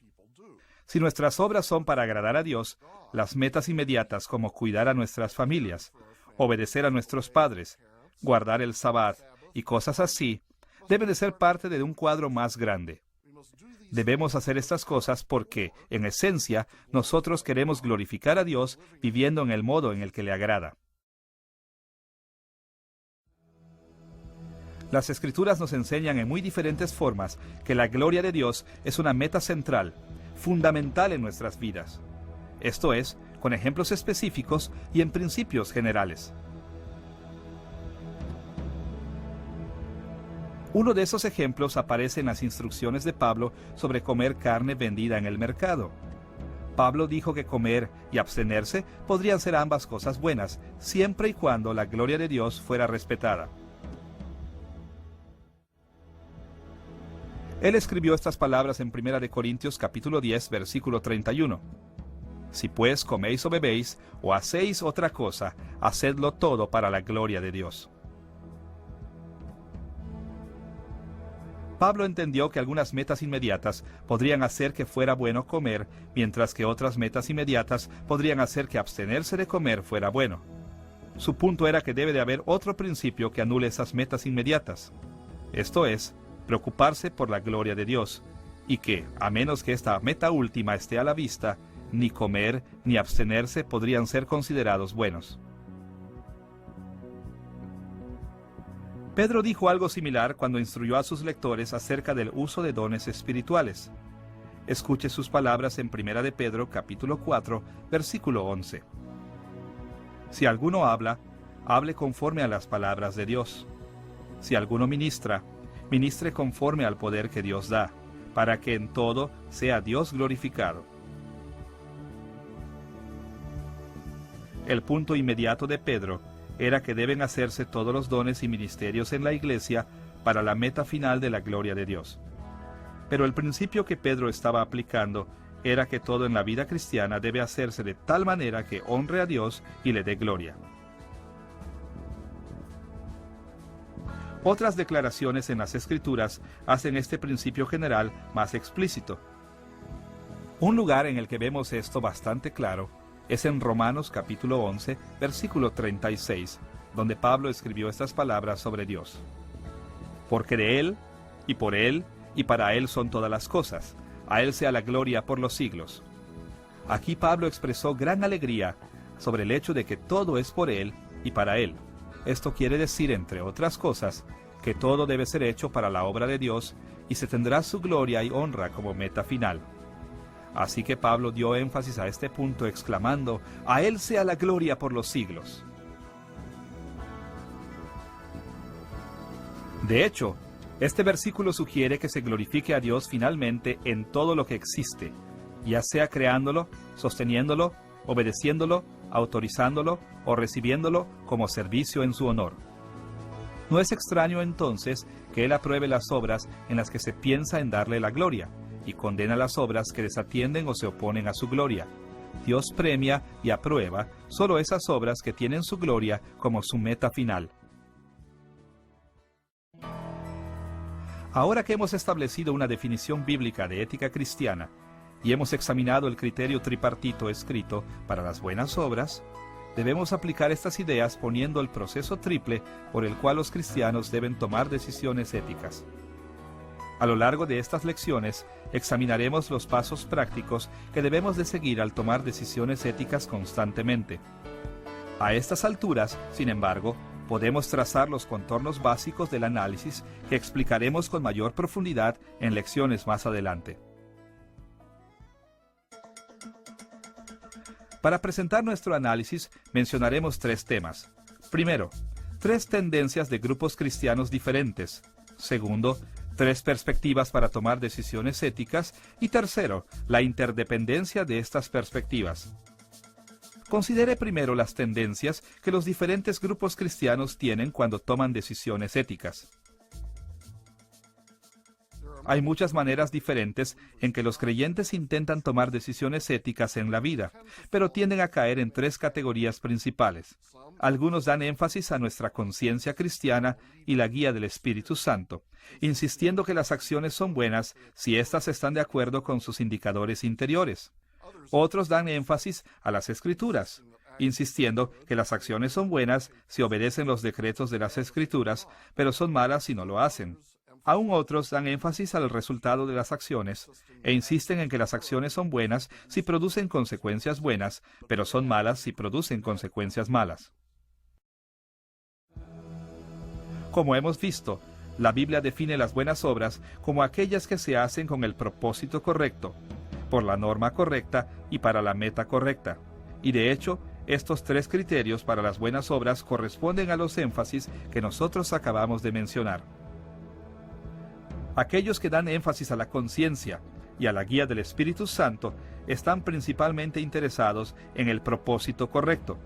Speaker 1: Si nuestras obras son para agradar a Dios, las metas inmediatas como cuidar a nuestras familias, obedecer a nuestros padres, guardar el Sabbat y cosas así, deben de ser parte de un cuadro más grande. Debemos hacer estas cosas porque, en esencia, nosotros queremos glorificar a Dios viviendo en el modo en el que le agrada. Las Escrituras nos enseñan en muy diferentes formas que la gloria de Dios es una meta central, fundamental en nuestras vidas. Esto es, con ejemplos específicos y en principios generales. Uno de esos ejemplos aparece en las instrucciones de Pablo sobre comer carne vendida en el mercado. Pablo dijo que comer y abstenerse podrían ser ambas cosas buenas, siempre y cuando la gloria de Dios fuera respetada. Él escribió estas palabras en 1 Corintios capítulo 10, versículo 31. Si pues coméis o bebéis, o hacéis otra cosa, hacedlo todo para la gloria de Dios. Pablo entendió que algunas metas inmediatas podrían hacer que fuera bueno comer, mientras que otras metas inmediatas podrían hacer que abstenerse de comer fuera bueno. Su punto era que debe de haber otro principio que anule esas metas inmediatas. Esto es, preocuparse por la gloria de Dios, y que, a menos que esta meta última esté a la vista, ni comer ni abstenerse podrían ser considerados buenos. Pedro dijo algo similar cuando instruyó a sus lectores acerca del uso de dones espirituales. Escuche sus palabras en 1 de Pedro capítulo 4, versículo 11. Si alguno habla, hable conforme a las palabras de Dios. Si alguno ministra, ministre conforme al poder que Dios da, para que en todo sea Dios glorificado. El punto inmediato de Pedro era que deben hacerse todos los dones y ministerios en la iglesia para la meta final de la gloria de Dios. Pero el principio que Pedro estaba aplicando era que todo en la vida cristiana debe hacerse de tal manera que honre a Dios y le dé gloria. Otras declaraciones en las Escrituras hacen este principio general más explícito. Un lugar en el que vemos esto bastante claro es en Romanos capítulo 11, versículo 36, donde Pablo escribió estas palabras sobre Dios. Porque de Él, y por Él, y para Él son todas las cosas. A Él sea la gloria por los siglos. Aquí Pablo expresó gran alegría sobre el hecho de que todo es por Él y para Él. Esto quiere decir, entre otras cosas, que todo debe ser hecho para la obra de Dios y se tendrá su gloria y honra como meta final. Así que Pablo dio énfasis a este punto exclamando, a Él sea la gloria por los siglos. De hecho, este versículo sugiere que se glorifique a Dios finalmente en todo lo que existe, ya sea creándolo, sosteniéndolo, obedeciéndolo, autorizándolo o recibiéndolo como servicio en su honor. No es extraño entonces que Él apruebe las obras en las que se piensa en darle la gloria, y condena las obras que desatienden o se oponen a su gloria. Dios premia y aprueba solo esas obras que tienen su gloria como su meta final. Ahora que hemos establecido una definición bíblica de ética cristiana y hemos examinado el criterio tripartito escrito para las buenas obras, debemos aplicar estas ideas poniendo el proceso triple por el cual los cristianos deben tomar decisiones éticas. A lo largo de estas lecciones, examinaremos los pasos prácticos que debemos de seguir al tomar decisiones éticas constantemente. A estas alturas, sin embargo, podemos trazar los contornos básicos del análisis que explicaremos con mayor profundidad en lecciones más adelante. Para presentar nuestro análisis, mencionaremos 3 temas. Primero, 3 tendencias de grupos cristianos diferentes. Segundo, 3 perspectivas para tomar decisiones éticas. Y tercero, la interdependencia de estas perspectivas. Considere primero las tendencias que los diferentes grupos cristianos tienen cuando toman decisiones éticas. Hay muchas maneras diferentes en que los creyentes intentan tomar decisiones éticas en la vida, pero tienden a caer en 3 categorías principales. Algunos dan énfasis a nuestra conciencia cristiana y la guía del Espíritu Santo, insistiendo que las acciones son buenas si éstas están de acuerdo con sus indicadores interiores. Otros dan énfasis a las Escrituras, insistiendo que las acciones son buenas si obedecen los decretos de las Escrituras, pero son malas si no lo hacen. Aún otros dan énfasis al resultado de las acciones e insisten en que las acciones son buenas si producen consecuencias buenas, pero son malas si producen consecuencias malas. Como hemos visto, la Biblia define las buenas obras como aquellas que se hacen con el propósito correcto, por la norma correcta y para la meta correcta. Y de hecho, estos 3 criterios para las buenas obras corresponden a los énfasis que nosotros acabamos de mencionar. Aquellos que dan énfasis a la conciencia y a la guía del Espíritu Santo están principalmente interesados en el propósito correcto.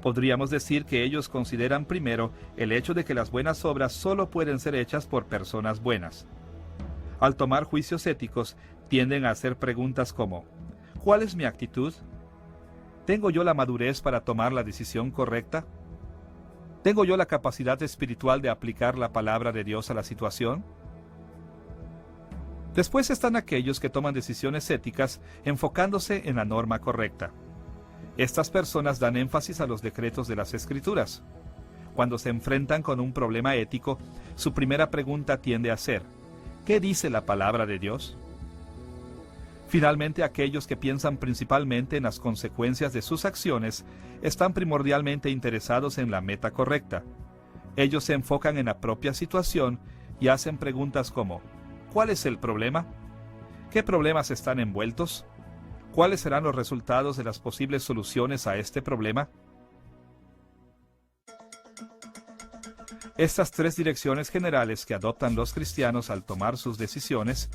Speaker 1: Podríamos decir que ellos consideran primero el hecho de que las buenas obras solo pueden ser hechas por personas buenas. Al tomar juicios éticos, tienden a hacer preguntas como: ¿cuál es mi actitud? ¿Tengo yo la madurez para tomar la decisión correcta? ¿Tengo yo la capacidad espiritual de aplicar la palabra de Dios a la situación? Después están aquellos que toman decisiones éticas enfocándose en la norma correcta. Estas personas dan énfasis a los decretos de las Escrituras. Cuando se enfrentan con un problema ético, su primera pregunta tiende a ser: ¿qué dice la palabra de Dios? Finalmente, aquellos que piensan principalmente en las consecuencias de sus acciones están primordialmente interesados en la meta correcta. Ellos se enfocan en la propia situación y hacen preguntas como: ¿cuál es el problema? ¿Qué problemas están envueltos? ¿Cuáles serán los resultados de las posibles soluciones a este problema? Estas 3 direcciones generales que adoptan los cristianos al tomar sus decisiones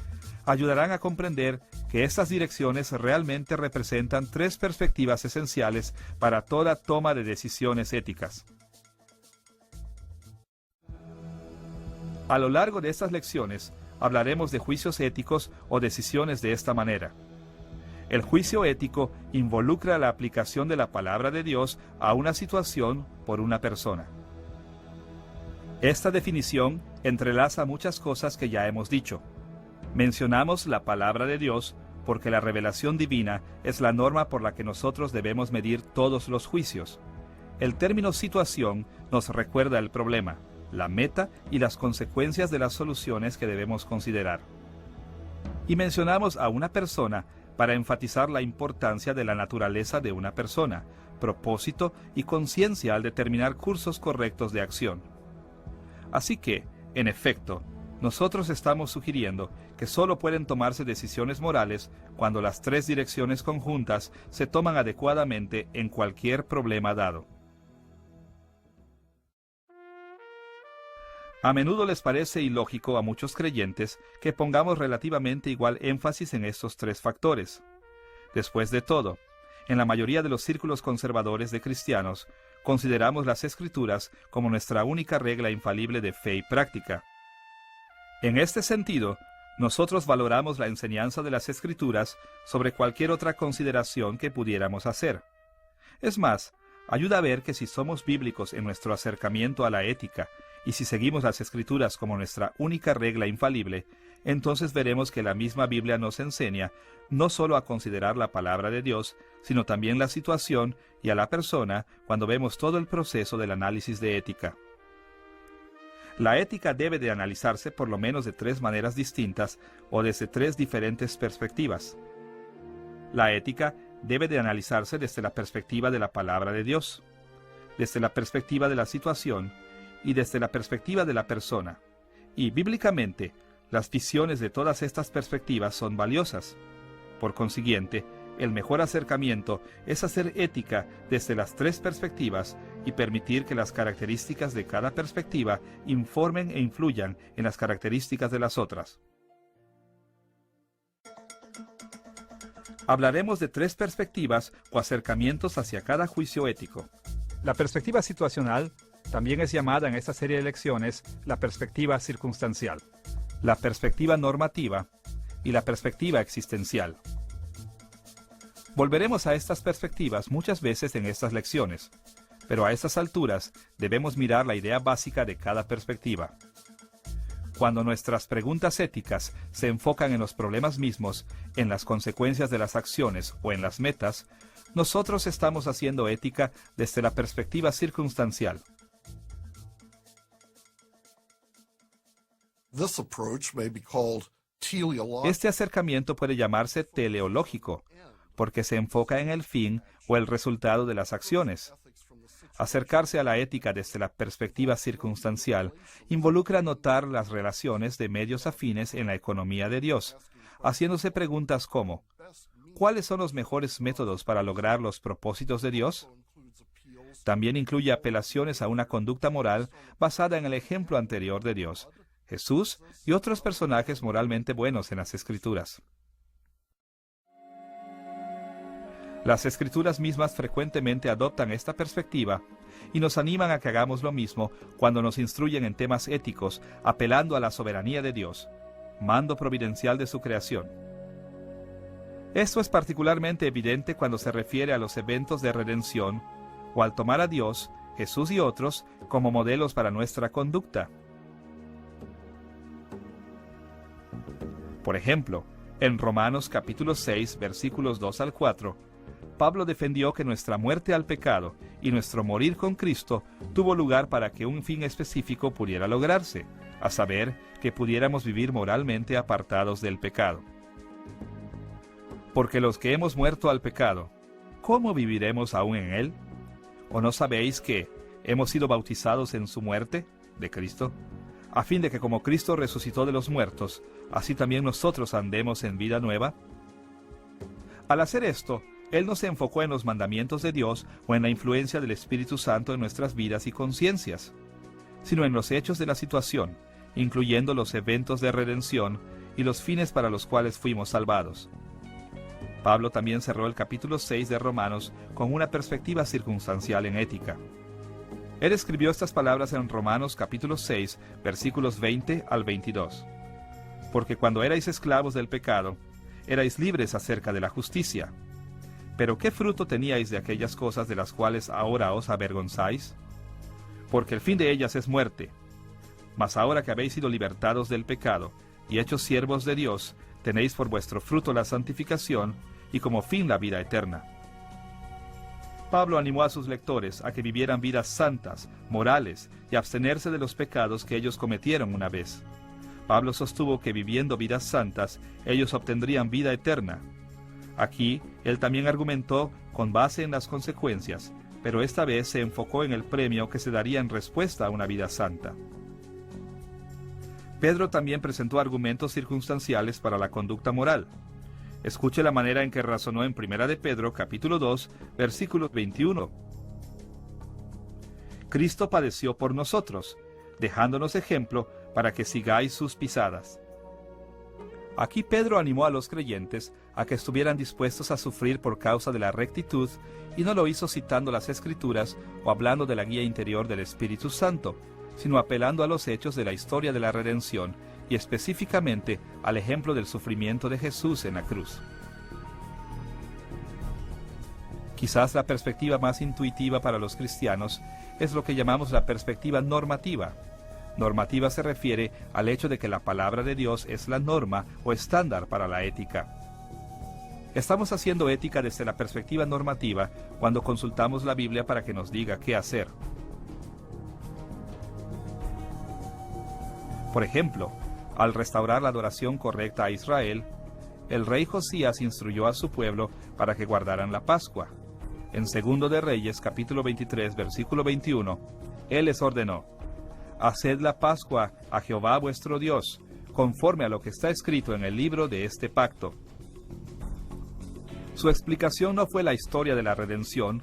Speaker 1: ayudarán a comprender que estas direcciones realmente representan 3 perspectivas esenciales para toda toma de decisiones éticas. A lo largo de estas lecciones, hablaremos de juicios éticos o decisiones de esta manera. El juicio ético involucra la aplicación de la palabra de Dios a una situación por una persona. Esta definición entrelaza muchas cosas que ya hemos dicho. Mencionamos la palabra de Dios porque la revelación divina es la norma por la que nosotros debemos medir todos los juicios. El término situación nos recuerda el problema. la meta y las consecuencias de las soluciones que debemos considerar. Y mencionamos a una persona para enfatizar la importancia de la naturaleza de una persona, propósito y conciencia al determinar cursos correctos de acción. Así que, en efecto, nosotros estamos sugiriendo que solo pueden tomarse decisiones morales cuando las tres direcciones conjuntas se toman adecuadamente en cualquier problema dado. A menudo les parece ilógico a muchos creyentes que pongamos relativamente igual énfasis en estos tres factores. Después de todo, en la mayoría de los círculos conservadores de cristianos, consideramos las Escrituras como nuestra única regla infalible de fe y práctica. En este sentido, nosotros valoramos la enseñanza de las Escrituras sobre cualquier otra consideración que pudiéramos hacer. Es más, ayuda a ver que si somos bíblicos en nuestro acercamiento a la ética y si seguimos las Escrituras como nuestra única regla infalible, entonces veremos que la misma Biblia nos enseña no solo a considerar la palabra de Dios, sino también la situación y a la persona cuando vemos todo el proceso del análisis de ética. La ética debe de analizarse por lo menos de tres maneras distintas o desde tres diferentes perspectivas. La ética debe de analizarse desde la perspectiva de la palabra de Dios, desde la perspectiva de la situación y desde la perspectiva de la persona. Y bíblicamente, las visiones de todas estas perspectivas son valiosas. Por consiguiente, el mejor acercamiento es hacer ética desde las tres perspectivas y permitir que las características de cada perspectiva informen e influyan en las características de las otras. Hablaremos de tres perspectivas o acercamientos hacia cada juicio ético. La perspectiva situacional también es llamada en esta serie de lecciones la perspectiva circunstancial, la perspectiva normativa y la perspectiva existencial. Volveremos a estas perspectivas muchas veces en estas lecciones, pero a estas alturas debemos mirar la idea básica de cada perspectiva. Cuando nuestras preguntas éticas se enfocan en los problemas mismos, en las consecuencias de las acciones o en las metas, nosotros estamos haciendo ética desde la perspectiva circunstancial. Este acercamiento puede llamarse teleológico, porque se enfoca en el fin o el resultado de las acciones. Acercarse a la ética desde la perspectiva circunstancial involucra notar las relaciones de medios afines en la economía de Dios, haciéndose preguntas como: ¿cuáles son los mejores métodos para lograr los propósitos de Dios? También incluye apelaciones a una conducta moral basada en el ejemplo anterior de Dios, Jesús y otros personajes moralmente buenos en las Escrituras. Las Escrituras mismas frecuentemente adoptan esta perspectiva y nos animan a que hagamos lo mismo cuando nos instruyen en temas éticos, apelando a la soberanía de Dios, mando providencial de su creación. Esto es particularmente evidente cuando se refiere a los eventos de redención o al tomar a Dios, Jesús y otros como modelos para nuestra conducta. Por ejemplo, en Romanos capítulo 6, versículos 2 al 4, Pablo defendió que nuestra muerte al pecado y nuestro morir con Cristo tuvo lugar para que un fin específico pudiera lograrse, a saber, que pudiéramos vivir moralmente apartados del pecado. Porque los que hemos muerto al pecado, ¿cómo viviremos aún en él? ¿O no sabéis que hemos sido bautizados en su muerte, de Cristo, a fin de que como Cristo resucitó de los muertos, así también nosotros andemos en vida nueva? Al hacer esto, Él no se enfocó en los mandamientos de Dios o en la influencia del Espíritu Santo en nuestras vidas y conciencias, sino en los hechos de la situación, incluyendo los eventos de redención y los fines para los cuales fuimos salvados. Pablo también cerró el capítulo 6 de Romanos con una perspectiva circunstancial en ética. Él escribió estas palabras en Romanos capítulo 6, versículos 20 al 22. Porque cuando erais esclavos del pecado, erais libres acerca de la justicia. ¿Pero qué fruto teníais de aquellas cosas de las cuales ahora os avergonzáis? Porque el fin de ellas es muerte. Mas ahora que habéis sido libertados del pecado y hechos siervos de Dios, tenéis por vuestro fruto la santificación y como fin la vida eterna. Pablo animó a sus lectores a que vivieran vidas santas, morales y abstenerse de los pecados que ellos cometieron una vez. Pablo sostuvo que viviendo vidas santas, ellos obtendrían vida eterna. Aquí, él también argumentó con base en las consecuencias, pero esta vez se enfocó en el premio que se daría en respuesta a una vida santa. Pedro también presentó argumentos circunstanciales para la conducta moral. Escuche la manera en que razonó en 1 de Pedro, capítulo 2, versículo 21. Cristo padeció por nosotros, dejándonos ejemplo para que sigáis sus pisadas. Aquí Pedro animó a los creyentes a que estuvieran dispuestos a sufrir por causa de la rectitud, y no lo hizo citando las Escrituras o hablando de la guía interior del Espíritu Santo, sino apelando a los hechos de la historia de la redención y específicamente al ejemplo del sufrimiento de Jesús en la cruz. Quizás la perspectiva más intuitiva para los cristianos es lo que llamamos la perspectiva normativa. Normativa se refiere al hecho de que la palabra de Dios es la norma o estándar para la ética. Estamos haciendo ética desde la perspectiva normativa cuando consultamos la Biblia para que nos diga qué hacer. Por ejemplo, al restaurar la adoración correcta a Israel, el rey Josías instruyó a su pueblo para que guardaran la Pascua. En 2 de Reyes, capítulo 23, versículo 21, él les ordenó: «Haced la Pascua a Jehová vuestro Dios, conforme a lo que está escrito en el libro de este pacto». Su explicación no fue la historia de la redención,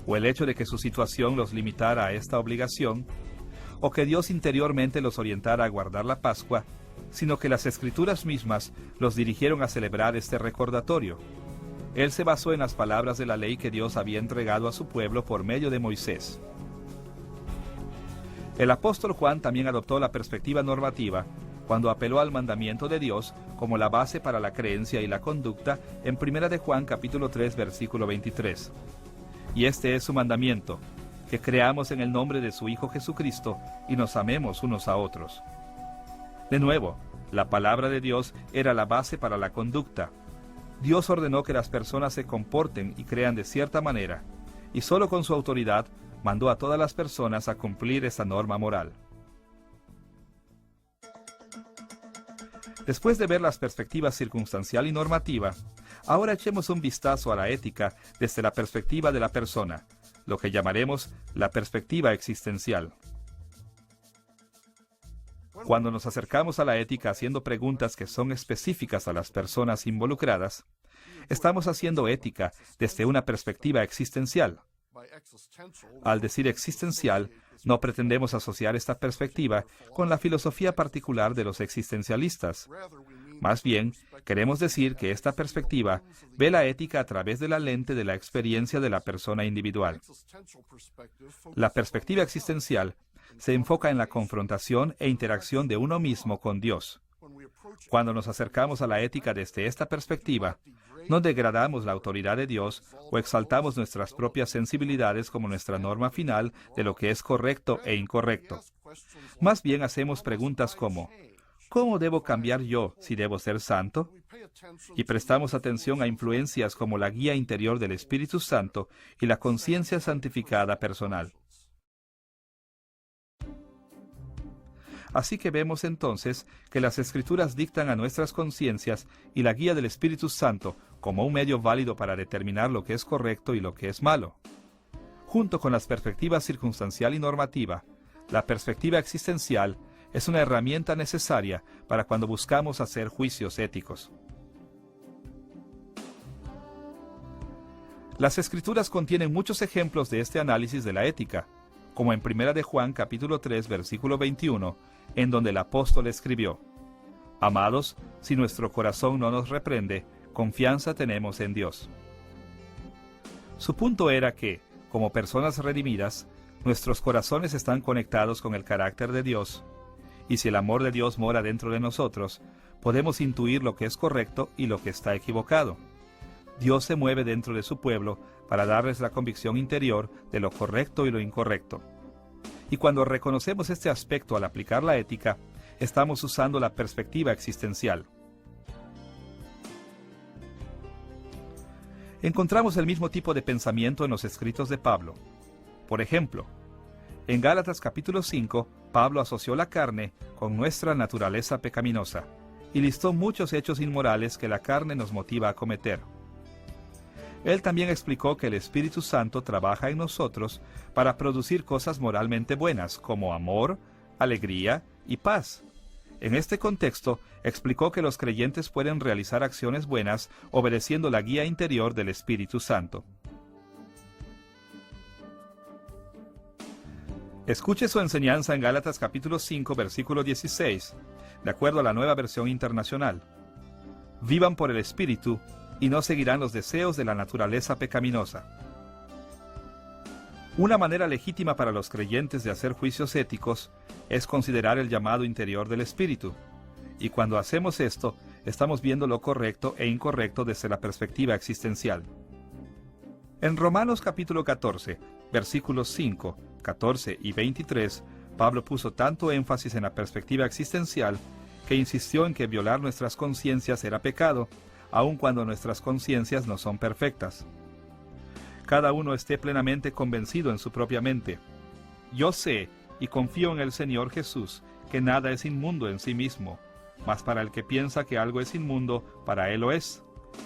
Speaker 1: o el hecho de que su situación los limitara a esta obligación, o que Dios interiormente los orientara a guardar la Pascua, sino que las Escrituras mismas los dirigieron a celebrar este recordatorio. Él se basó en las palabras de la ley que Dios había entregado a su pueblo por medio de Moisés. El apóstol Juan también adoptó la perspectiva normativa cuando apeló al mandamiento de Dios como la base para la creencia y la conducta en 1 de Juan capítulo 3 versículo 23. Y este es su mandamiento: que creamos en el nombre de su Hijo Jesucristo y nos amemos unos a otros. De nuevo, la palabra de Dios era la base para la conducta. Dios ordenó que las personas se comporten y crean de cierta manera, y solo con su autoridad mandó a todas las personas a cumplir esta norma moral. Después de ver las perspectivas circunstancial y normativa, ahora echemos un vistazo a la ética desde la perspectiva de la persona, lo que llamaremos la perspectiva existencial. Cuando nos acercamos a la ética haciendo preguntas que son específicas a las personas involucradas, estamos haciendo ética desde una perspectiva existencial. Al decir existencial, no pretendemos asociar esta perspectiva con la filosofía particular de los existencialistas. Más bien, queremos decir que esta perspectiva ve la ética a través de la lente de la experiencia de la persona individual. La perspectiva existencial se enfoca en la confrontación e interacción de uno mismo con Dios. Cuando nos acercamos a la ética desde esta perspectiva, no degradamos la autoridad de Dios o exaltamos nuestras propias sensibilidades como nuestra norma final de lo que es correcto e incorrecto. Más bien hacemos preguntas como: ¿cómo debo cambiar yo si debo ser santo? Y prestamos atención a influencias como la guía interior del Espíritu Santo y la conciencia santificada personal. Así que vemos entonces que las Escrituras dictan a nuestras conciencias y la guía del Espíritu Santo como un medio válido para determinar lo que es correcto y lo que es malo. Junto con las perspectivas circunstancial y normativa, la perspectiva existencial es una herramienta necesaria para cuando buscamos hacer juicios éticos. Las Escrituras contienen muchos ejemplos de este análisis de la ética, como en 1 de Juan capítulo 3 versículo 21, en donde el apóstol escribió: «Amados, si nuestro corazón no nos reprende, confianza tenemos en Dios». Su punto era que, como personas redimidas, nuestros corazones están conectados con el carácter de Dios, y si el amor de Dios mora dentro de nosotros, podemos intuir lo que es correcto y lo que está equivocado. Dios se mueve dentro de su pueblo para darles la convicción interior de lo correcto y lo incorrecto. Y cuando reconocemos este aspecto al aplicar la ética, estamos usando la perspectiva existencial. Encontramos el mismo tipo de pensamiento en los escritos de Pablo. Por ejemplo, en Gálatas capítulo 5, Pablo asoció la carne con nuestra naturaleza pecaminosa y listó muchos hechos inmorales que la carne nos motiva a cometer. Él también explicó que el Espíritu Santo trabaja en nosotros para producir cosas moralmente buenas como amor, alegría y paz. En este contexto, explicó que los creyentes pueden realizar acciones buenas obedeciendo la guía interior del Espíritu Santo. Escuche su enseñanza en Gálatas capítulo 5, versículo 16, de acuerdo a la Nueva Versión Internacional. Vivan por el Espíritu y no seguirán los deseos de la naturaleza pecaminosa. Una manera legítima para los creyentes de hacer juicios éticos es considerar el llamado interior del Espíritu. Y cuando hacemos esto, estamos viendo lo correcto e incorrecto desde la perspectiva existencial. En Romanos capítulo 14, versículos 5, 14 y 23, Pablo puso tanto énfasis en la perspectiva existencial que insistió en que violar nuestras conciencias era pecado, aun cuando nuestras conciencias no son perfectas. Cada uno esté plenamente convencido en su propia mente. Yo sé y confío en el Señor Jesús que nada es inmundo en sí mismo, mas para el que piensa que algo es inmundo, para él lo es.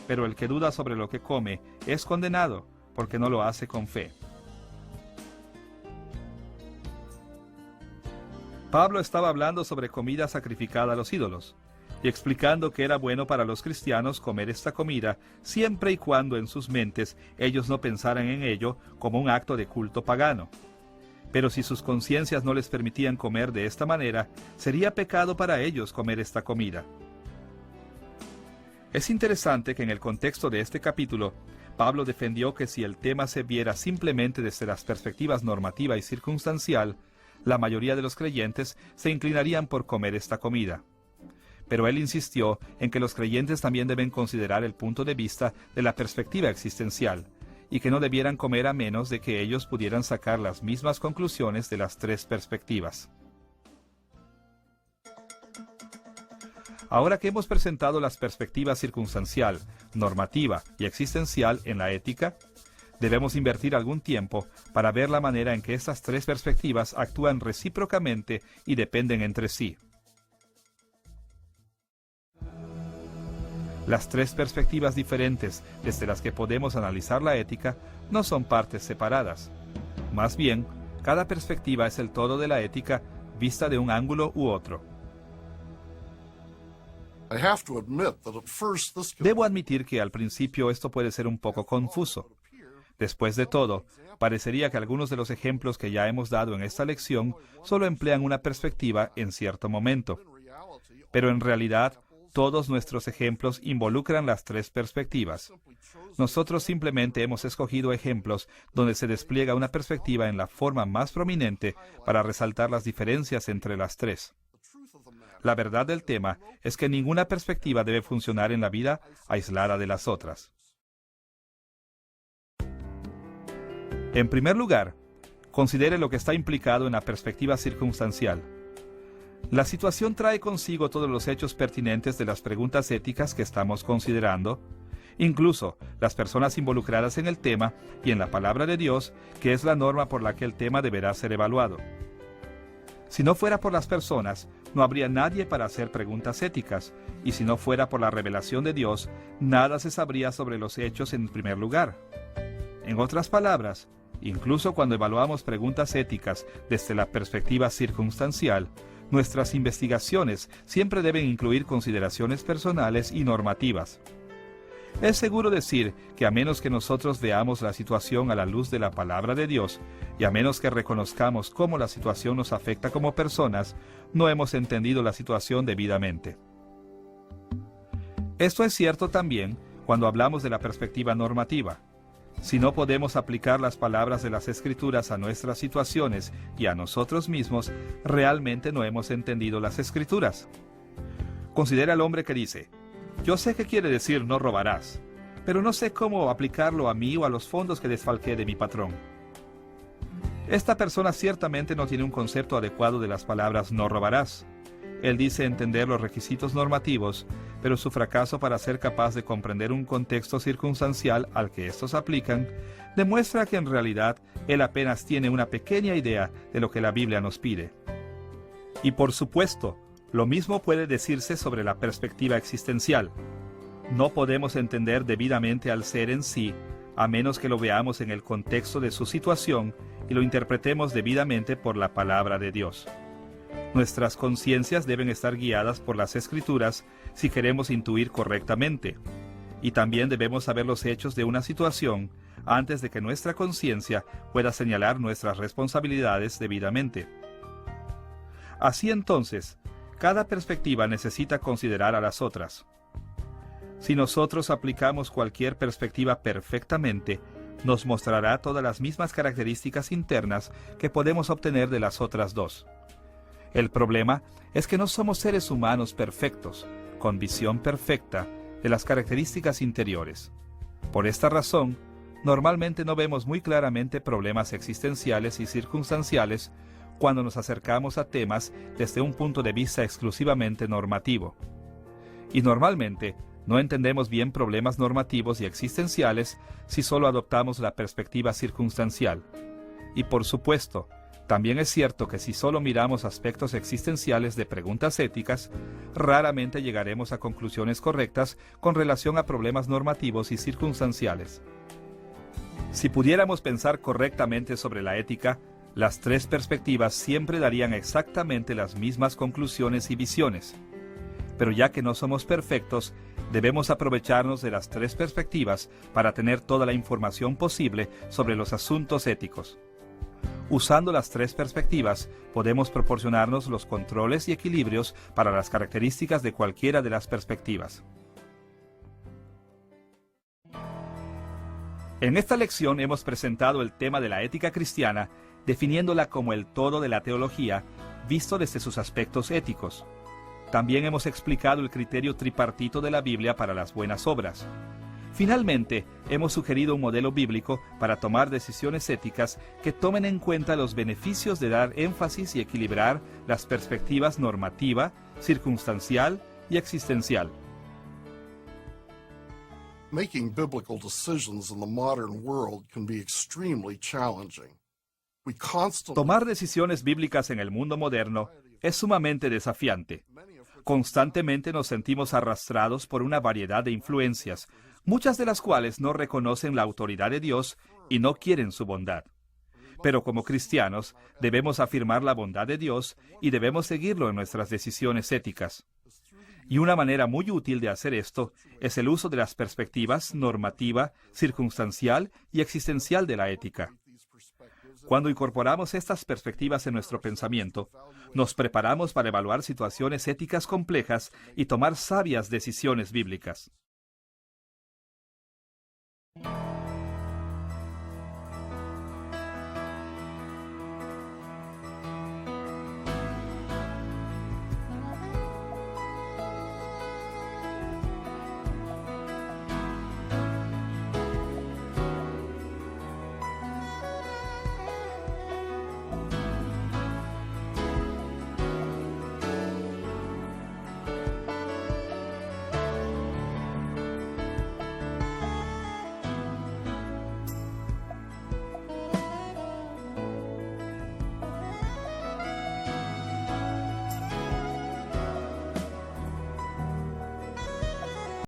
Speaker 1: Pero el que duda sobre lo que come es condenado, porque no lo hace con fe. Pablo estaba hablando sobre comida sacrificada a los ídolos, y explicando que era bueno para los cristianos comer esta comida siempre y cuando en sus mentes ellos no pensaran en ello como un acto de culto pagano. Pero si sus conciencias no les permitían comer de esta manera, sería pecado para ellos comer esta comida. Es interesante que en el contexto de este capítulo, Pablo defendió que si el tema se viera simplemente desde las perspectivas normativa y circunstancial, la mayoría de los creyentes se inclinarían por comer esta comida. Pero él insistió en que los creyentes también deben considerar el punto de vista de la perspectiva existencial, y que no debieran comer a menos de que ellos pudieran sacar las mismas conclusiones de las tres perspectivas. Ahora que hemos presentado las perspectivas circunstancial, normativa y existencial en la ética, debemos invertir algún tiempo para ver la manera en que estas tres perspectivas actúan recíprocamente y dependen entre sí. Las tres perspectivas diferentes desde las que podemos analizar la ética no son partes separadas. Más bien, cada perspectiva es el todo de la ética vista de un ángulo u otro. Debo admitir que al principio esto puede ser un poco confuso. Después de todo, parecería que algunos de los ejemplos que ya hemos dado en esta lección solo emplean una perspectiva en cierto momento. Pero en realidad, todos nuestros ejemplos involucran las tres perspectivas. Nosotros simplemente hemos escogido ejemplos donde se despliega una perspectiva en la forma más prominente para resaltar las diferencias entre las tres. La verdad del tema es que ninguna perspectiva debe funcionar en la vida aislada de las otras. En primer lugar, considere lo que está implicado en la perspectiva circunstancial. La situación trae consigo todos los hechos pertinentes de las preguntas éticas que estamos considerando, incluso las personas involucradas en el tema y en la palabra de Dios, que es la norma por la que el tema deberá ser evaluado. Si no fuera por las personas, no habría nadie para hacer preguntas éticas, y si no fuera por la revelación de Dios, nada se sabría sobre los hechos en primer lugar. En otras palabras, incluso cuando evaluamos preguntas éticas desde la perspectiva circunstancial, nuestras investigaciones siempre deben incluir consideraciones personales y normativas. Es seguro decir que a menos que nosotros veamos la situación a la luz de la palabra de Dios, y a menos que reconozcamos cómo la situación nos afecta como personas, no hemos entendido la situación debidamente. Esto es cierto también cuando hablamos de la perspectiva normativa. Si no podemos aplicar las palabras de las Escrituras a nuestras situaciones y a nosotros mismos, realmente no hemos entendido las Escrituras. Considera al hombre que dice: yo sé qué quiere decir no robarás, pero no sé cómo aplicarlo a mí o a los fondos que desfalqué de mi patrón. Esta persona ciertamente no tiene un concepto adecuado de las palabras no robarás. Él dice entender los requisitos normativos, pero su fracaso para ser capaz de comprender un contexto circunstancial al que estos aplican, demuestra que en realidad él apenas tiene una pequeña idea de lo que la Biblia nos pide. Y por supuesto, lo mismo puede decirse sobre la perspectiva existencial. No podemos entender debidamente al ser en sí, a menos que lo veamos en el contexto de su situación y lo interpretemos debidamente por la palabra de Dios. Nuestras conciencias deben estar guiadas por las Escrituras si queremos intuir correctamente, y también debemos saber los hechos de una situación antes de que nuestra conciencia pueda señalar nuestras responsabilidades debidamente. Así entonces, cada perspectiva necesita considerar a las otras. Si nosotros aplicamos cualquier perspectiva perfectamente, nos mostrará todas las mismas características internas que podemos obtener de las otras dos. El problema es que no somos seres humanos perfectos, con visión perfecta de las características interiores. Por esta razón, normalmente no vemos muy claramente problemas existenciales y circunstanciales cuando nos acercamos a temas desde un punto de vista exclusivamente normativo. Y normalmente no entendemos bien problemas normativos y existenciales si solo adoptamos la perspectiva circunstancial. Y por supuesto, también es cierto que si solo miramos aspectos existenciales de preguntas éticas, raramente llegaremos a conclusiones correctas con relación a problemas normativos y circunstanciales. Si pudiéramos pensar correctamente sobre la ética, las tres perspectivas siempre darían exactamente las mismas conclusiones y visiones. Pero ya que no somos perfectos, debemos aprovecharnos de las tres perspectivas para tener toda la información posible sobre los asuntos éticos. Usando las tres perspectivas, podemos proporcionarnos los controles y equilibrios para las características de cualquiera de las perspectivas. En esta lección hemos presentado el tema de la ética cristiana, definiéndola como el todo de la teología, visto desde sus aspectos éticos. También hemos explicado el criterio tripartito de la Biblia para las buenas obras. Finalmente, hemos sugerido un modelo bíblico para tomar decisiones éticas que tomen en cuenta los beneficios de dar énfasis y equilibrar las perspectivas normativa, circunstancial y existencial.
Speaker 2: Making biblical decisions in the modern world can be extremely challenging.
Speaker 1: Tomar decisiones bíblicas en el mundo moderno es sumamente desafiante. Constantemente nos sentimos arrastrados por una variedad de influencias, muchas de las cuales no reconocen la autoridad de Dios y no quieren su bondad. Pero como cristianos, debemos afirmar la bondad de Dios y debemos seguirlo en nuestras decisiones éticas. Y una manera muy útil de hacer esto es el uso de las perspectivas normativa, circunstancial y existencial de la ética. Cuando incorporamos estas perspectivas en nuestro pensamiento, nos preparamos para evaluar situaciones éticas complejas y tomar sabias decisiones bíblicas.